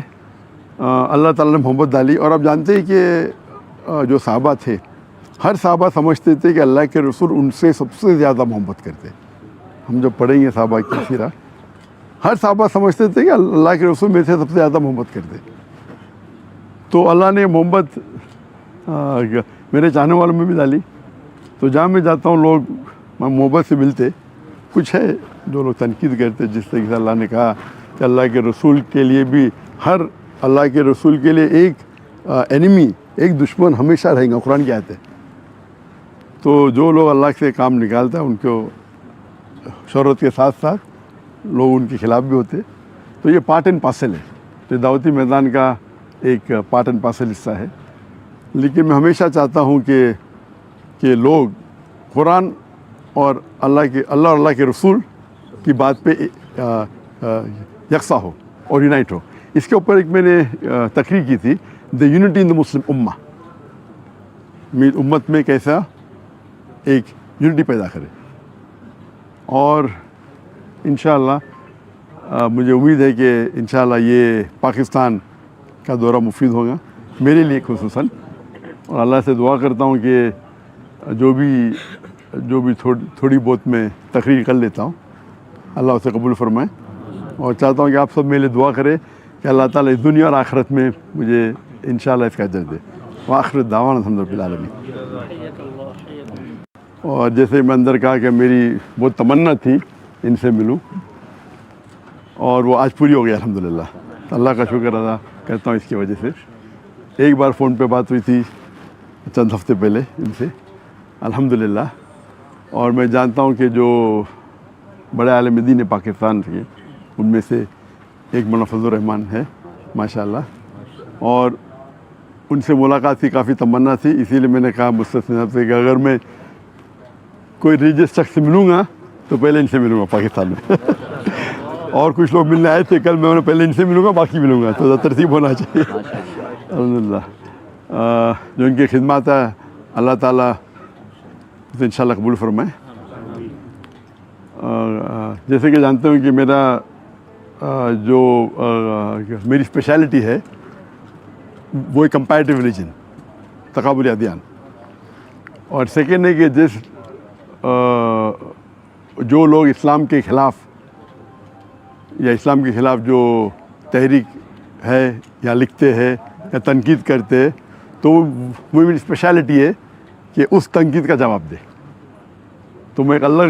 اللہ تعالیٰ نے محبت ڈالی. اور آپ جانتے ہیں کہ جو صحابہ تھے، ہر صحابہ سمجھتے تھے کہ اللہ کے رسول ان سے سب سے زیادہ محبت کرتے. ہم جب پڑھیں گے صحابہ کی سیرہ، ہر صحابہ سمجھتے تھے کہ اللہ کے رسول میرے سے سب سے زیادہ محبت کرتے. تو اللہ نے محبت میرے چاہنے والوں میں بھی ڈالی. تو جہاں میں جاتا ہوں لوگ محبت سے ملتے. کچھ ہے جو لوگ تنقید کرتے، جس طریقے سے اللہ نے کہا کہ اللہ کے رسول کے لیے بھی، ہر اللہ کے رسول کے لیے ایک اینیمی، ایک دشمن ہمیشہ رہیں گا، قرآن کی آیت ہے. تو جو لوگ اللہ سے کام نکالتا ہے ان کو شہرت کے ساتھ ساتھ لوگ ان کے خلاف بھی ہوتے. تو یہ پارٹ اینڈ پارسل ہے، تو دعوتی میدان کا ایک پارٹ اینڈ پارسل حصہ ہے. لیکن میں ہمیشہ چاہتا ہوں کہ لوگ قرآن اور اللہ اور اللہ کے رسول کی بات پہ یکساں ہو اور یونائٹ ہو. اس کے اوپر ایک میں نے تقریر کی تھی، دا یونٹی ان دا مسلم امہ، امت میں کیسا ایک یونٹی پیدا کرے. اور انشاءاللہ مجھے امید ہے کہ انشاءاللہ یہ پاکستان کا دورہ مفید ہوگا میرے لیے خصوصاً. اور اللہ سے دعا کرتا ہوں کہ جو بھی تھوڑی بہت میں تقریر کر لیتا ہوں اللہ اسے قبول فرمائے. اور چاہتا ہوں کہ آپ سب میرے لیے دعا کریں کہ اللہ تعالیٰ اس دنیا اور آخرت میں مجھے انشاءاللہ اس کا اجر دے. وآخر دعوانا الحمد للہ رب العالمین. اور جیسے میں اندر کہا کہ میری بہت تمنا تھی ان سے ملوں، اور وہ آج پوری ہو گئی الحمدللہ. اللہ کا شکر ادا کرتا ہوں اس کی وجہ سے. ایک بار فون پہ بات ہوئی تھی چند ہفتے پہلے ان سے الحمدللہ. اور میں جانتا ہوں کہ جو بڑے عالم دین پاکستان کے ان میں سے ایک مولانا فضل الرحمان ہے ماشاءاللہ. اور ان سے ملاقات کی کافی تمنا تھی، اسی لیے میں نے کہا مستثنی صاحب سے کہ اگر میں کوئی ریلیجس شخص سے ملوں گا تو پہلے ان سے ملوں گا پاکستان میں. اور کچھ لوگ ملنے آئے تھے کل، میں انہیں پہلے ان سے ملوں گا باقی ملوں گا، تو ترتیب ہونا چاہیے الحمدللہ. جو ان کی خدمات ہے اللہ تعالیٰ اسے انشاءاللہ قبول فرمائے. جیسے کہ جانتے ہوں کہ جو میری اسپیشلٹی ہے وہ کمپیریٹیو ریلیجن، تقابلی ادیان. اور سیکنڈ ہے کہ جو لوگ اسلام کے خلاف یا اسلام کے خلاف جو تحریک ہے یا لکھتے ہیں یا تنقید کرتے ہیں، تو وہ میری اسپیشلٹی ہے کہ اس تنقید کا جواب دے. تو میں ایک الگ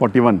41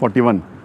41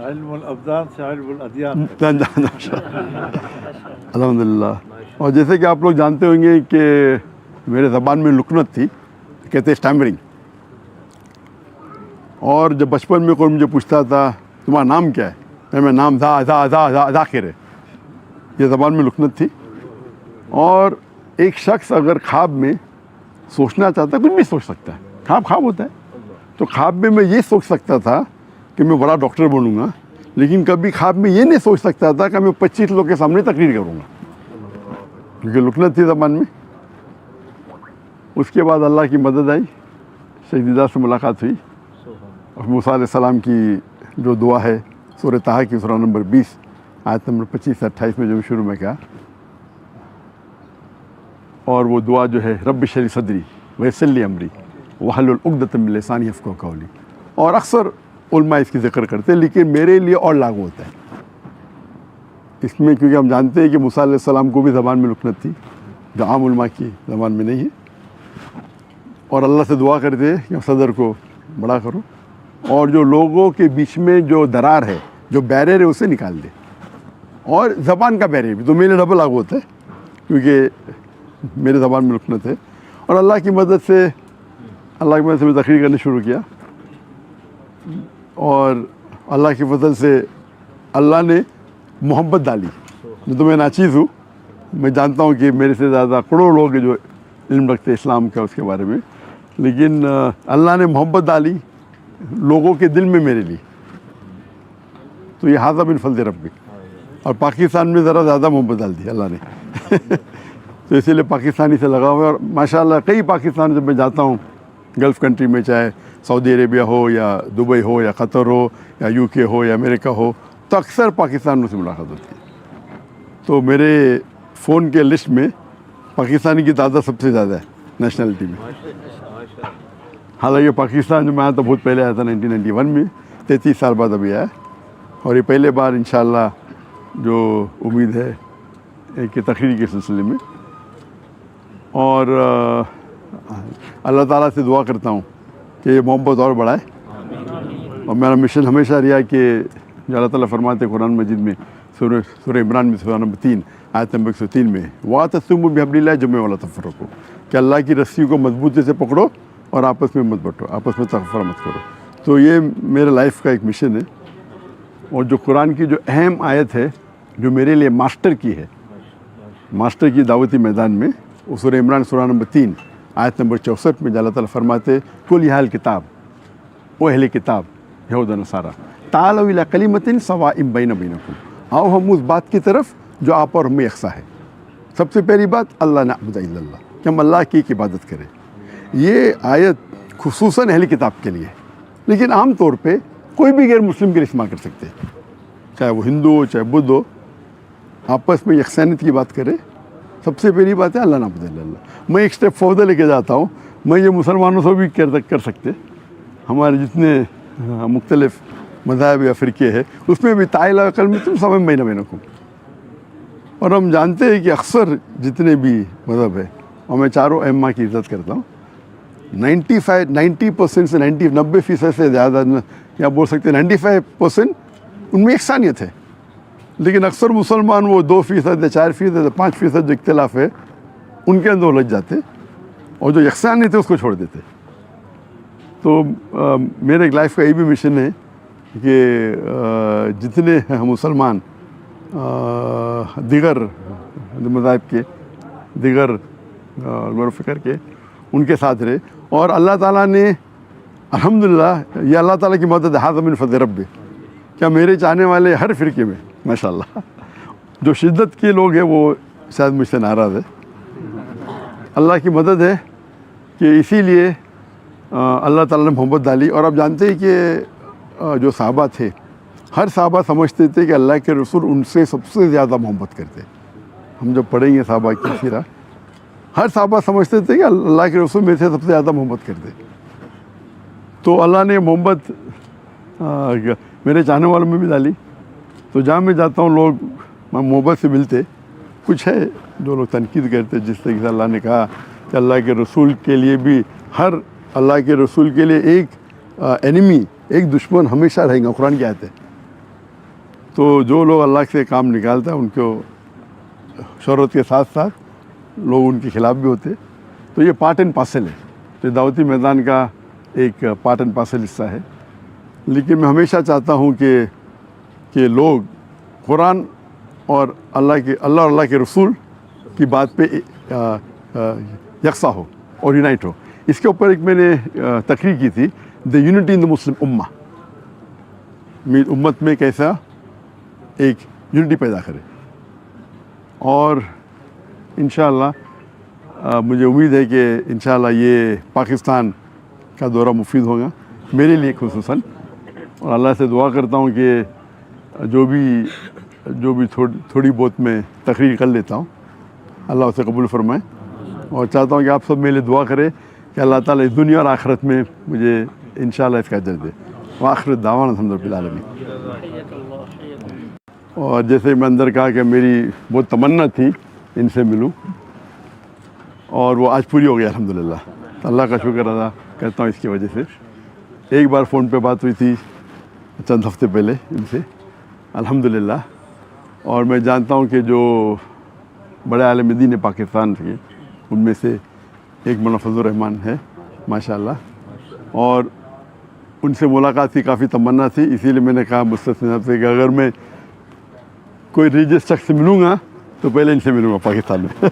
علم الابدان سے علم الادیان تک۔ الحمد للہ۔ اور جیسے کہ آپ لوگ جانتے ہوں گے کہ میرے زبان میں لکنت تھی، کہتے اسٹیمرنگ، اور جب بچپن میں کوئی مجھے پوچھتا تھا تمہارا نام کیا ہے، میں نام ذاکر ہے، یہ زبان میں لکنت تھی۔ اور ایک شخص اگر خواب میں سوچنا چاہتا ہے، کچھ بھی سوچ سکتا ہے، خواب ہوتا ہے، تو خواب میں میں یہ سوچ سکتا تھا کہ میں بڑا ڈاکٹر بنوں گا، لیکن کبھی خواب میں یہ نہیں سوچ سکتا تھا کہ میں 25 لوگ کے سامنے تقریر کروں گا، کیونکہ لکنت تھی زبان میں۔ اس کے بعد اللہ کی مدد آئی، شہیدہ سے ملاقات ہوئی، اور موسیٰ علیہ السلام کی جو دعا ہے سورہ طٰہٰ کی سورہ نمبر 20 آیت نمبر 25 سے 28 میں جو شروع میں کہا، اور وہ دعا جو ہے رب اشرح لی صدری ویسر لی امری واحلل عقدۃ من لسانی یفقہوا قولی، اور اکثر علماء اس کی ذکر کرتے ہیں، لیکن میرے لیے اور لاگو ہوتا ہے اس میں، کیونکہ ہم جانتے ہیں کہ موسیٰ علیہ السلام کو بھی زبان میں لکنت تھی جو عام علماء کی زبان میں نہیں ہے، اور اللہ سے دعا کرتے ہیں کہ صدر کو بڑا کرو، اور جو لوگوں کے بیچ میں جو درار ہے، جو بیریئر ہے، اسے نکال دے، اور زبان کا بیریئر بھی تو میرے ڈبل لاگو ہوتا ہے کیونکہ میرے زبان میں لکنت ہے۔ اور اللہ کی مدد سے میں تقریر کرنا شروع کیا، اور اللہ کی فضل سے اللہ نے محبت ڈالی، تو میں ناچیز ہوں، میں جانتا ہوں کہ میرے سے زیادہ کروڑوں لوگ جو علم رکھتے اسلام کا اس کے بارے میں، لیکن اللہ نے محبت ڈالی لوگوں کے دل میں میرے لیے، تو یہ ھذا من فضل ربی، اور پاکستان میں ذرا زیادہ محبت ڈال دی اللہ نے تو اسی لیے پاکستانی سے لگا ہوا ہے، اور ماشاءاللہ کئی پاکستان جب میں جاتا ہوں گلف کنٹری میں، چاہے سعودی عربیہ ہو یا دبئی ہو یا قطر ہو یا UK ہو یا امریکہ ہو، تو اکثر پاکستان سے ملاقات ہوتی ہے، تو میرے فون کے لسٹ میں پاکستانی کی تعداد سب سے زیادہ ہے نیشنلٹی میں۔ حالانکہ پاکستان جو میں آیا تھا بہت پہلے آیا تھا 1991 میں، 33 سال بعد ابھی آیا، اور یہ پہلے بار انشاءاللہ جو امید ہے ایک تقریر کے سلسلے میں، اور اللہ تعالیٰ سے دعا کرتا ہوں کہ یہ محبت اور بڑھائے، اور میرا مشن ہمیشہ رہا کہ جو اللہ تعالیٰ فرماتے ہیں قرآن مجید میں سورہ عمران میں سورہ نمبر 3 آیت نمبر 103 میں، وَاعْتَصِمُوا بِحَبْلِ اللَّهِ جَمِيعًا وَلَا تَفَرَّقُوا، کہ اللہ کی رسی کو مضبوطی سے پکڑو اور آپس میں مت بٹو، آپس میں تفرقہ مت کرو۔ تو یہ میرے لائف کا ایک مشن ہے، اور جو قرآن کی جو اہم آیت ہے جو میرے لیے ماسٹر کی ہے، ماسٹر کی دعوتی میدان میں، وہ سورہ عمران سورہ نمبر 3 آیت نمبر 64 میں اللہ تعالیٰ فرماتے کل یا اہل کتاب، او اہل کتاب یہود و نصارا تعالوا الی کلمۃ سواء بین بینکم، آؤ ہم اس بات کی طرف جو آپ اور ہمیں یکساں ہے۔ سب سے پہلی بات اللہ نعبد الا اللہ، کہ ہم اللہ کی ایک عبادت کریں۔ یہ آیت خصوصاً اہل کتاب کے لیے، لیکن عام طور پہ کوئی بھی غیر مسلم کے لیے استعمال کر سکتے ہیں، چاہے وہ ہندو ہو چاہے بدھ ہو، آپس میں یکسانیت کی بات کرے۔ سب سے پہلی بات ہے اللہ نعبد الا اللہ۔ میں ایک سٹیپ فوردر لے کے جاتا ہوں، میں یہ مسلمانوں سے بھی کر سکتے، ہمارے جتنے مختلف مذاہب یا فرقے ہیں اس میں بھی تعالیٰ کلمۃ سواء بین بینکم، اور ہم جانتے ہیں کہ اکثر جتنے بھی مذہب ہے، اور میں چاروں ائمہ کی عزت کرتا ہوں، 90% سے 90% سے زیادہ، یا بول سکتے ہیں 95% ان میں یکسانیت ہے، لیکن اکثر مسلمان وہ 2% یا 4% یا 5% جو اختلاف ہے ان کے اندر الجھ جاتے، اور جو یکسانیت ہے اس کو چھوڑ دیتے۔ تو میرے ایک لائف کا یہ بھی مشن ہے کہ جتنے مسلمان دیگر مذاہب کے، دیگر غور و فکر کے، ان کے ساتھ رہے، اور اللہ تعالیٰ نے الحمدللہ، یہ اللہ تعالیٰ کی مدد ہے، ھذا من فضل ربی، کیا میرے چاہنے والے ہر فرقے میں ماشاءاللہ جو شدت کے لوگ ہیں وہ شاید مجھ سے ناراض ہے، اللہ کی مدد ہے کہ اسی لیے اللہ تعالیٰ نے محبت ڈالی۔ اور آپ جانتے ہیں کہ جو صحابہ تھے، ہر صحابہ سمجھتے تھے کہ اللہ کے رسول ان سے سب سے زیادہ محبت کرتے۔ ہم جب پڑھیں گے صحابہ کی سیرہ، ہر صحابہ سمجھتے تھے کہ اللہ کے رسول میرے سے سب سے زیادہ محبت کرتے، تو اللہ نے محبت میرے چاہنے والوں میں بھی ڈالی۔ تو جہاں میں جاتا ہوں لوگ محبت سے ملتے، کچھ ہے جو لوگ تنقید کرتے، جس طریقے سے اللہ نے کہا کہ اللہ کے رسول کے لیے بھی، ہر اللہ کے رسول کے لیے ایک انیمی، ایک دشمن ہمیشہ رہیں گا، قرآن کی آیت ہے، تو جو لوگ اللہ سے کام نکالتا ہے ان کو شہرت کے ساتھ ساتھ لوگ ان کے خلاف بھی ہوتے. تو یہ پارٹ اینڈ پارسل ہے. تو دعوتی میدان کا ایک پارٹ اینڈ پارسل حصہ ہے. لیکن میں ہمیشہ چاہتا ہوں کہ لوگ قرآن اور اللہ کے رسول کی بات پہ یکساں ہو اور یونائٹ ہو. اس کے اوپر ایک میں نے تقریر کی تھی, دا یونٹی ان دا مسلم امہ, امت میں کیسا ایک یونٹی پیدا کرے. اور انشاءاللہ مجھے امید ہے کہ انشاءاللہ یہ پاکستان کا دورہ مفید ہوگا میرے لیے خصوصاً. اور اللہ سے دعا کرتا ہوں کہ جو بھی تھوڑی بہت میں تقریر کر لیتا ہوں اللہ اسے قبول فرمائے. اور چاہتا ہوں کہ آپ سب میرے لیے دعا کرے کہ اللہ تعالیٰ اس دنیا اور آخرت میں مجھے انشاءاللہ اس کا اجر دے. وآخر دعوانا الحمد للہ العالمین. اور جیسے میں اندر کہا کہ میری بہت تمنا تھی ان سے ملوں, اور وہ آج پوری ہو گئی الحمدللہ. اللہ کا شکر ادا کرتا ہوں اس کی وجہ سے. ایک بار فون پہ بات ہوئی تھی چند ہفتے پہلے ان سے الحمدللہ. اور میں جانتا ہوں کہ جو بڑے عالم دین پاکستان تھے ان میں سے ایک مولانا فضل الرحمان ہے ماشاءاللہ. اور ان سے ملاقات کی کافی تمنا تھی, اسی لیے میں نے کہا مستثنی صاحب سے کہ اگر میں کوئی ریلیجس شخص سے ملوں گا تو پہلے ان سے ملوں گا پاکستان میں.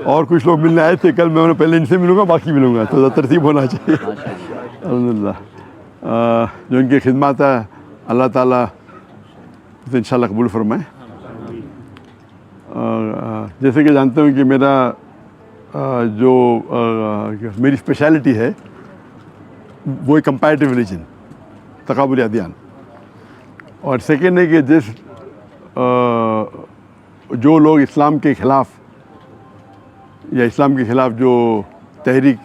اور کچھ لوگ ملنے آئے تھے کل, میں پہلے ان سے ملوں گا باقی ملوں گا, تو ترتیب ہونا چاہیے. الحمدللہ جو ان کی خدمات ہے اللہ تعالیٰ اسے انشاءاللہ قبول فرمائے. جیسے کہ جانتے ہوں کہ میری اسپیشلٹی ہے وہ ایک کمپیریٹیو ریلیجن, تقابلی ادیان. اور سیکنڈ ہے کہ جو لوگ اسلام کے خلاف یا اسلام کے خلاف جو تحریک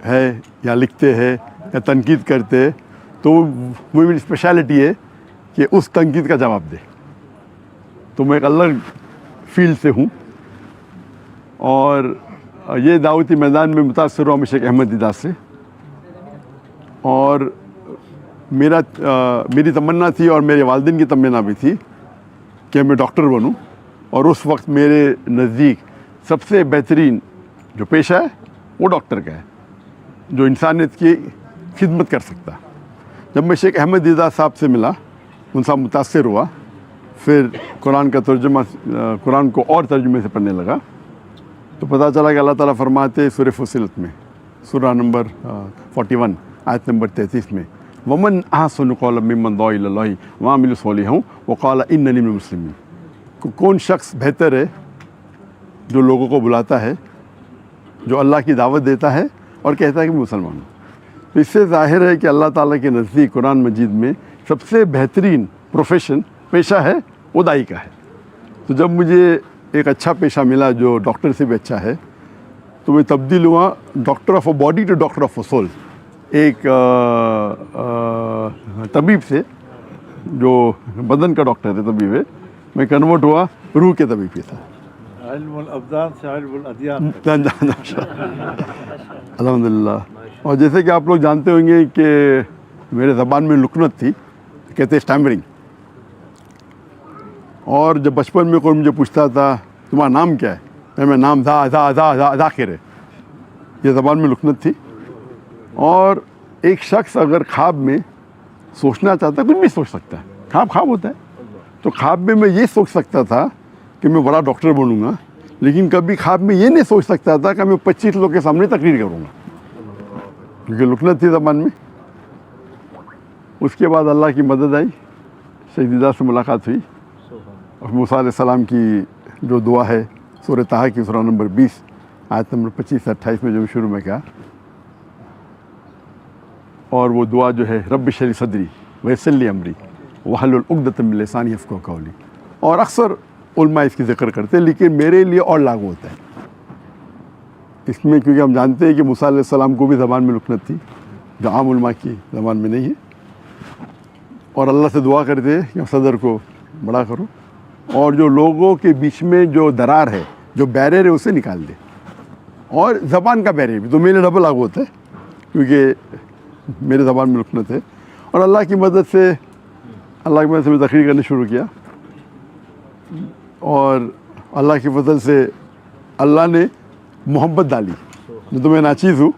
ہے یا لکھتے ہیں یا تنقید کرتے ہیں, تو وہ میری اسپیشلٹی ہے کہ اس تنقید کا جواب دے. تو میں ایک الگ فیلڈ سے ہوں. اور یہ دعوتی میدان میں متاثر ہوا شیخ احمد دیدار سے. اور میری تمنا تھی اور میرے والدین کی تمنا بھی تھی کہ میں ڈاکٹر بنوں. اور اس وقت میرے نزدیک سب سے بہترین جو پیشہ ہے وہ ڈاکٹر کا ہے, جو انسانیت کی خدمت کر سکتا. جب میں شیخ احمد دیدار صاحب سے ملا, ان سے متاثر ہوا, پھر قرآن کا ترجمہ قرآن کو اور ترجمے سے پڑھنے لگا, تو پتہ چلا کہ اللہ تعالیٰ فرماتے سورہ فصلت میں سورہ نمبر 41 آیت نمبر 33 میں, ومن احسن قولا ممن دعا الی اللہ وعمل صالحا وقال اننی من المسلمین. کون شخص بہتر ہے جو لوگوں کو بلاتا ہے, جو اللہ کی دعوت دیتا ہے اور کہتا ہے کہ میں مسلمان ہوں. تو اس سے ظاہر ہے کہ اللہ تعالیٰ کے نزدیک قرآن مجید میں سب سے بہترین پروفیشن پیشہ ہے وہ دائی کا ہے. تو جب مجھے ایک اچھا پیشہ ملا جو ڈاکٹر سے بھی اچھا ہے, تو میں تبدیل ہوا doctor of a body to doctor of a soul. ایک طبیب سے جو بدن کا ڈاکٹر ہے طبیب ہے, میں کنورٹ ہوا روح کے طبیب کے ساتھ. علم الابدان سے علم الادیان. الحمدللہ. اور جیسے کہ آپ لوگ جانتے ہوں گے کہ میرے زبان میں لکنت تھی, کہتے ہیں اسٹیمرنگ. اور جب بچپن میں کوئی مجھے پوچھتا تھا تمہارا نام کیا ہے, میں نام ذاکر ہے, یہ زبان میں لکنت تھی. اور ایک شخص اگر خواب میں سوچنا چاہتا ہے, کچھ بھی سوچ سکتا ہے, خواب ہوتا ہے. تو خواب میں یہ سوچ سکتا تھا کہ میں بڑا ڈاکٹر بنوں گا, لیکن کبھی خواب میں یہ نہیں سوچ سکتا تھا کہ میں 25 لوگوں کے سامنے تقریر کروں گا, کیونکہ لکنت تھی زبان میں. اس کے بعد اللہ کی مدد آئی, شیخ دیدار سے ملاقات ہوئی, اور موسیٰ علیہ السلام کی جو دعا ہے سورہ طٰہٰ کی سورہ نمبر 20 آیت نمبر 25 سے 28 میں جو شروع میں کہا, اور وہ دعا جو ہے رب اشرح لی صدری ویسر لی امری واحلل عقدۃ من لسانی یفقہوا قولی. اور اکثر علماء اس کی ذکر کرتے ہیں, لیکن میرے لیے اور لاگو ہوتا ہے اس میں, کیونکہ ہم جانتے ہیں کہ موسیٰ علیہ السلام کو بھی زبان میں لکنت تھی جو عام علماء کی زبان میں نہیں ہے. اور اللہ سے دعا کرتے کہ صدر کو بڑا کرو, اور جو لوگوں کے بیچ میں جو درار ہے, جو بیریئر ہے, اسے نکال دے. اور زبان کا بیریئر بھی تو میرے ڈبل لاگو ہوتا ہے, کیونکہ میرے زبان میں لکنت ہے. اور اللہ کی مدد سے اللہ کی مدد سے میں تقریر کرنا شروع کیا، اور اللہ کے فضل سے اللہ نے محبت ڈالی. جو تو میں ناچیز ہوں،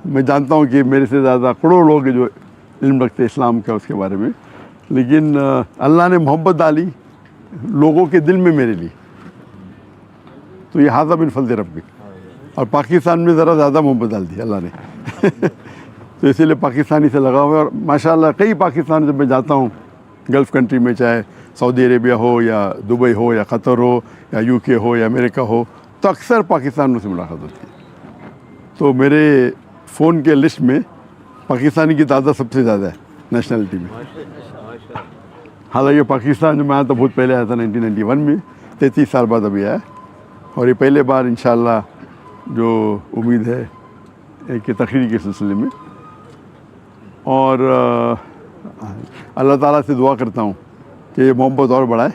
میں جانتا ہوں کہ میرے سے زیادہ کروڑوں لوگ ہیں جو علم رکھتے ہیں اسلام کا اس کے بارے میں، لیکن اللہ نے محبت ڈالی لوگوں کے دل میں میرے لیے. تو یہ حاضہ بن فضل ربی. اور پاکستان میں ذرا زیادہ محبت ڈال دی اللہ نے. تو اسی لیے پاکستانی سے لگا ہوا ہے. اور ماشاءاللہ کئی پاکستان جب میں جاتا ہوں گلف کنٹری میں، چاہے سعودی عربیہ ہو یا دبئی ہو یا قطر ہو یا یو کے ہو یا امریکہ ہو، تو اکثر پاکستانیوں سے ملاقات ہوتی ہے. تو میرے فون کے لسٹ میں پاکستانی کی تعداد سب سے زیادہ ہے نیشنلٹی میں. حالانکہ پاکستان جو میں آیا تھا بہت پہلے آیا تھا 1991 میں، 33 سال بعد ابھی آیا. اور یہ پہلے بار انشاءاللہ جو امید ہے ایک تقریر کے سلسلے میں. اور اللہ تعالیٰ سے دعا کرتا ہوں کہ یہ محبت اور بڑھائے.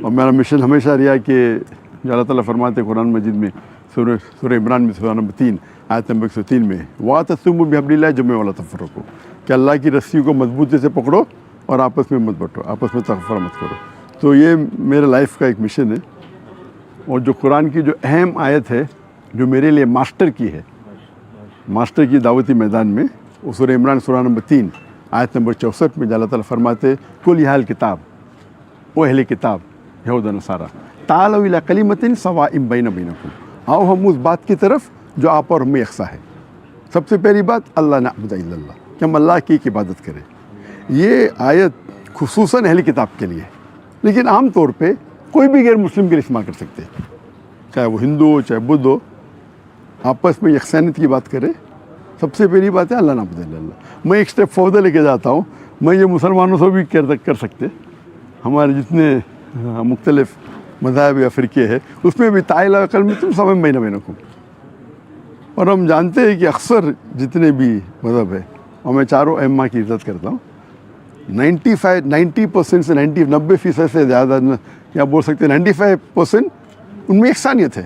اور میرا مشن ہمیشہ رہا کہ جو اللہ تعالیٰ فرماتے ہیں قرآن مجید میں سورہ عمران میں سورہ نمبر 3 آیت نمبر 103 میں، وَاعْتَصِمُوا بِحَبْلِ اللَّهِ جَمِيعًا وَلَا تَفَرَّقُوا، کہ اللہ کی رسی کو مضبوطی سے پکڑو اور آپس میں مت بٹو، آپس میں تفرقہ مت کرو. تو یہ میرے لائف کا ایک مشن ہے. اور جو قرآن کی جو اہم آیت ہے جو میرے لیے ماسٹر کی ہے، ماسٹر کی دعوتی میدان میں، وہ سورہ عمران سورہ نمبر 3 آیت نمبر 64 میں اللہ تعالیٰ فرماتے، کل یا اہل کتاب، او اہل کتاب یہود و نصارا، تعالوا الی کلمۃ سواء بین بینکم، آؤ ہم اس بات کی طرف جو آپ اور ہمیں یکساں ہے. سب سے پہلی بات اللہ نعبد الا اللہ، کہ ہم اللہ کی عبادت کریں. یہ آیت خصوصاً اہل کتاب کے لیے، لیکن عام طور پہ کوئی بھی غیر مسلم کے لیے استعمال کر سکتے، چاہے وہ ہندو ہو چاہے بدھ ہو. آپس میں یکسانیت کی بات کرے. سب سے پہلی بات ہے اللہ نعبد الا اللہ. میں ایک اسٹیپ فوردر لے کے جاتا ہوں، میں یہ مسلمانوں سے بھی کر سکتے. ہمارے جتنے مختلف مذاہب یا فرقے ہیں اس میں بھی تعالیٰ کلمۃ سواء بین بینکم. اور ہم جانتے ہیں کہ اکثر جتنے بھی مذہب ہے، اور میں چاروں ائمہ کی عزت کرتا ہوں، 90% سے 90% سے زیادہ، یا بول سکتے ہیں 95% ان میں یکسانیت ہے.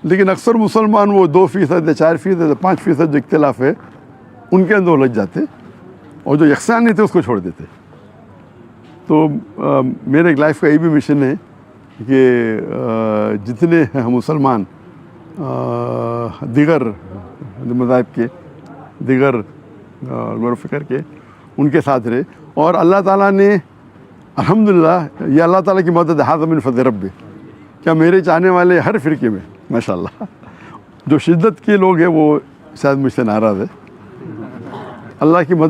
لیکن اکثر مسلمان وہ 2% یا 4% یا 5% جو اختلاف ہے ان کے اندر الجھ جاتے، اور جو یکسانیت ہے اس کو چھوڑ دیتے. تو میرے لائف کا یہ بھی مشن ہے کہ جتنے مسلمان دیگر مذاہب کے، دیگر غور و فکر کے، ان کے ساتھ رہے. اور اللہ تعالیٰ نے الحمدللہ، یہ اللہ تعالیٰ کی مدد حاضہ من فضل ربی، کیا میرے چاہنے والے ہر فرقے میں ماشاءاللہ جو شدت کے لوگ ہیں وہ شاید مجھ سے ناراض ہے. اللہ کی مدد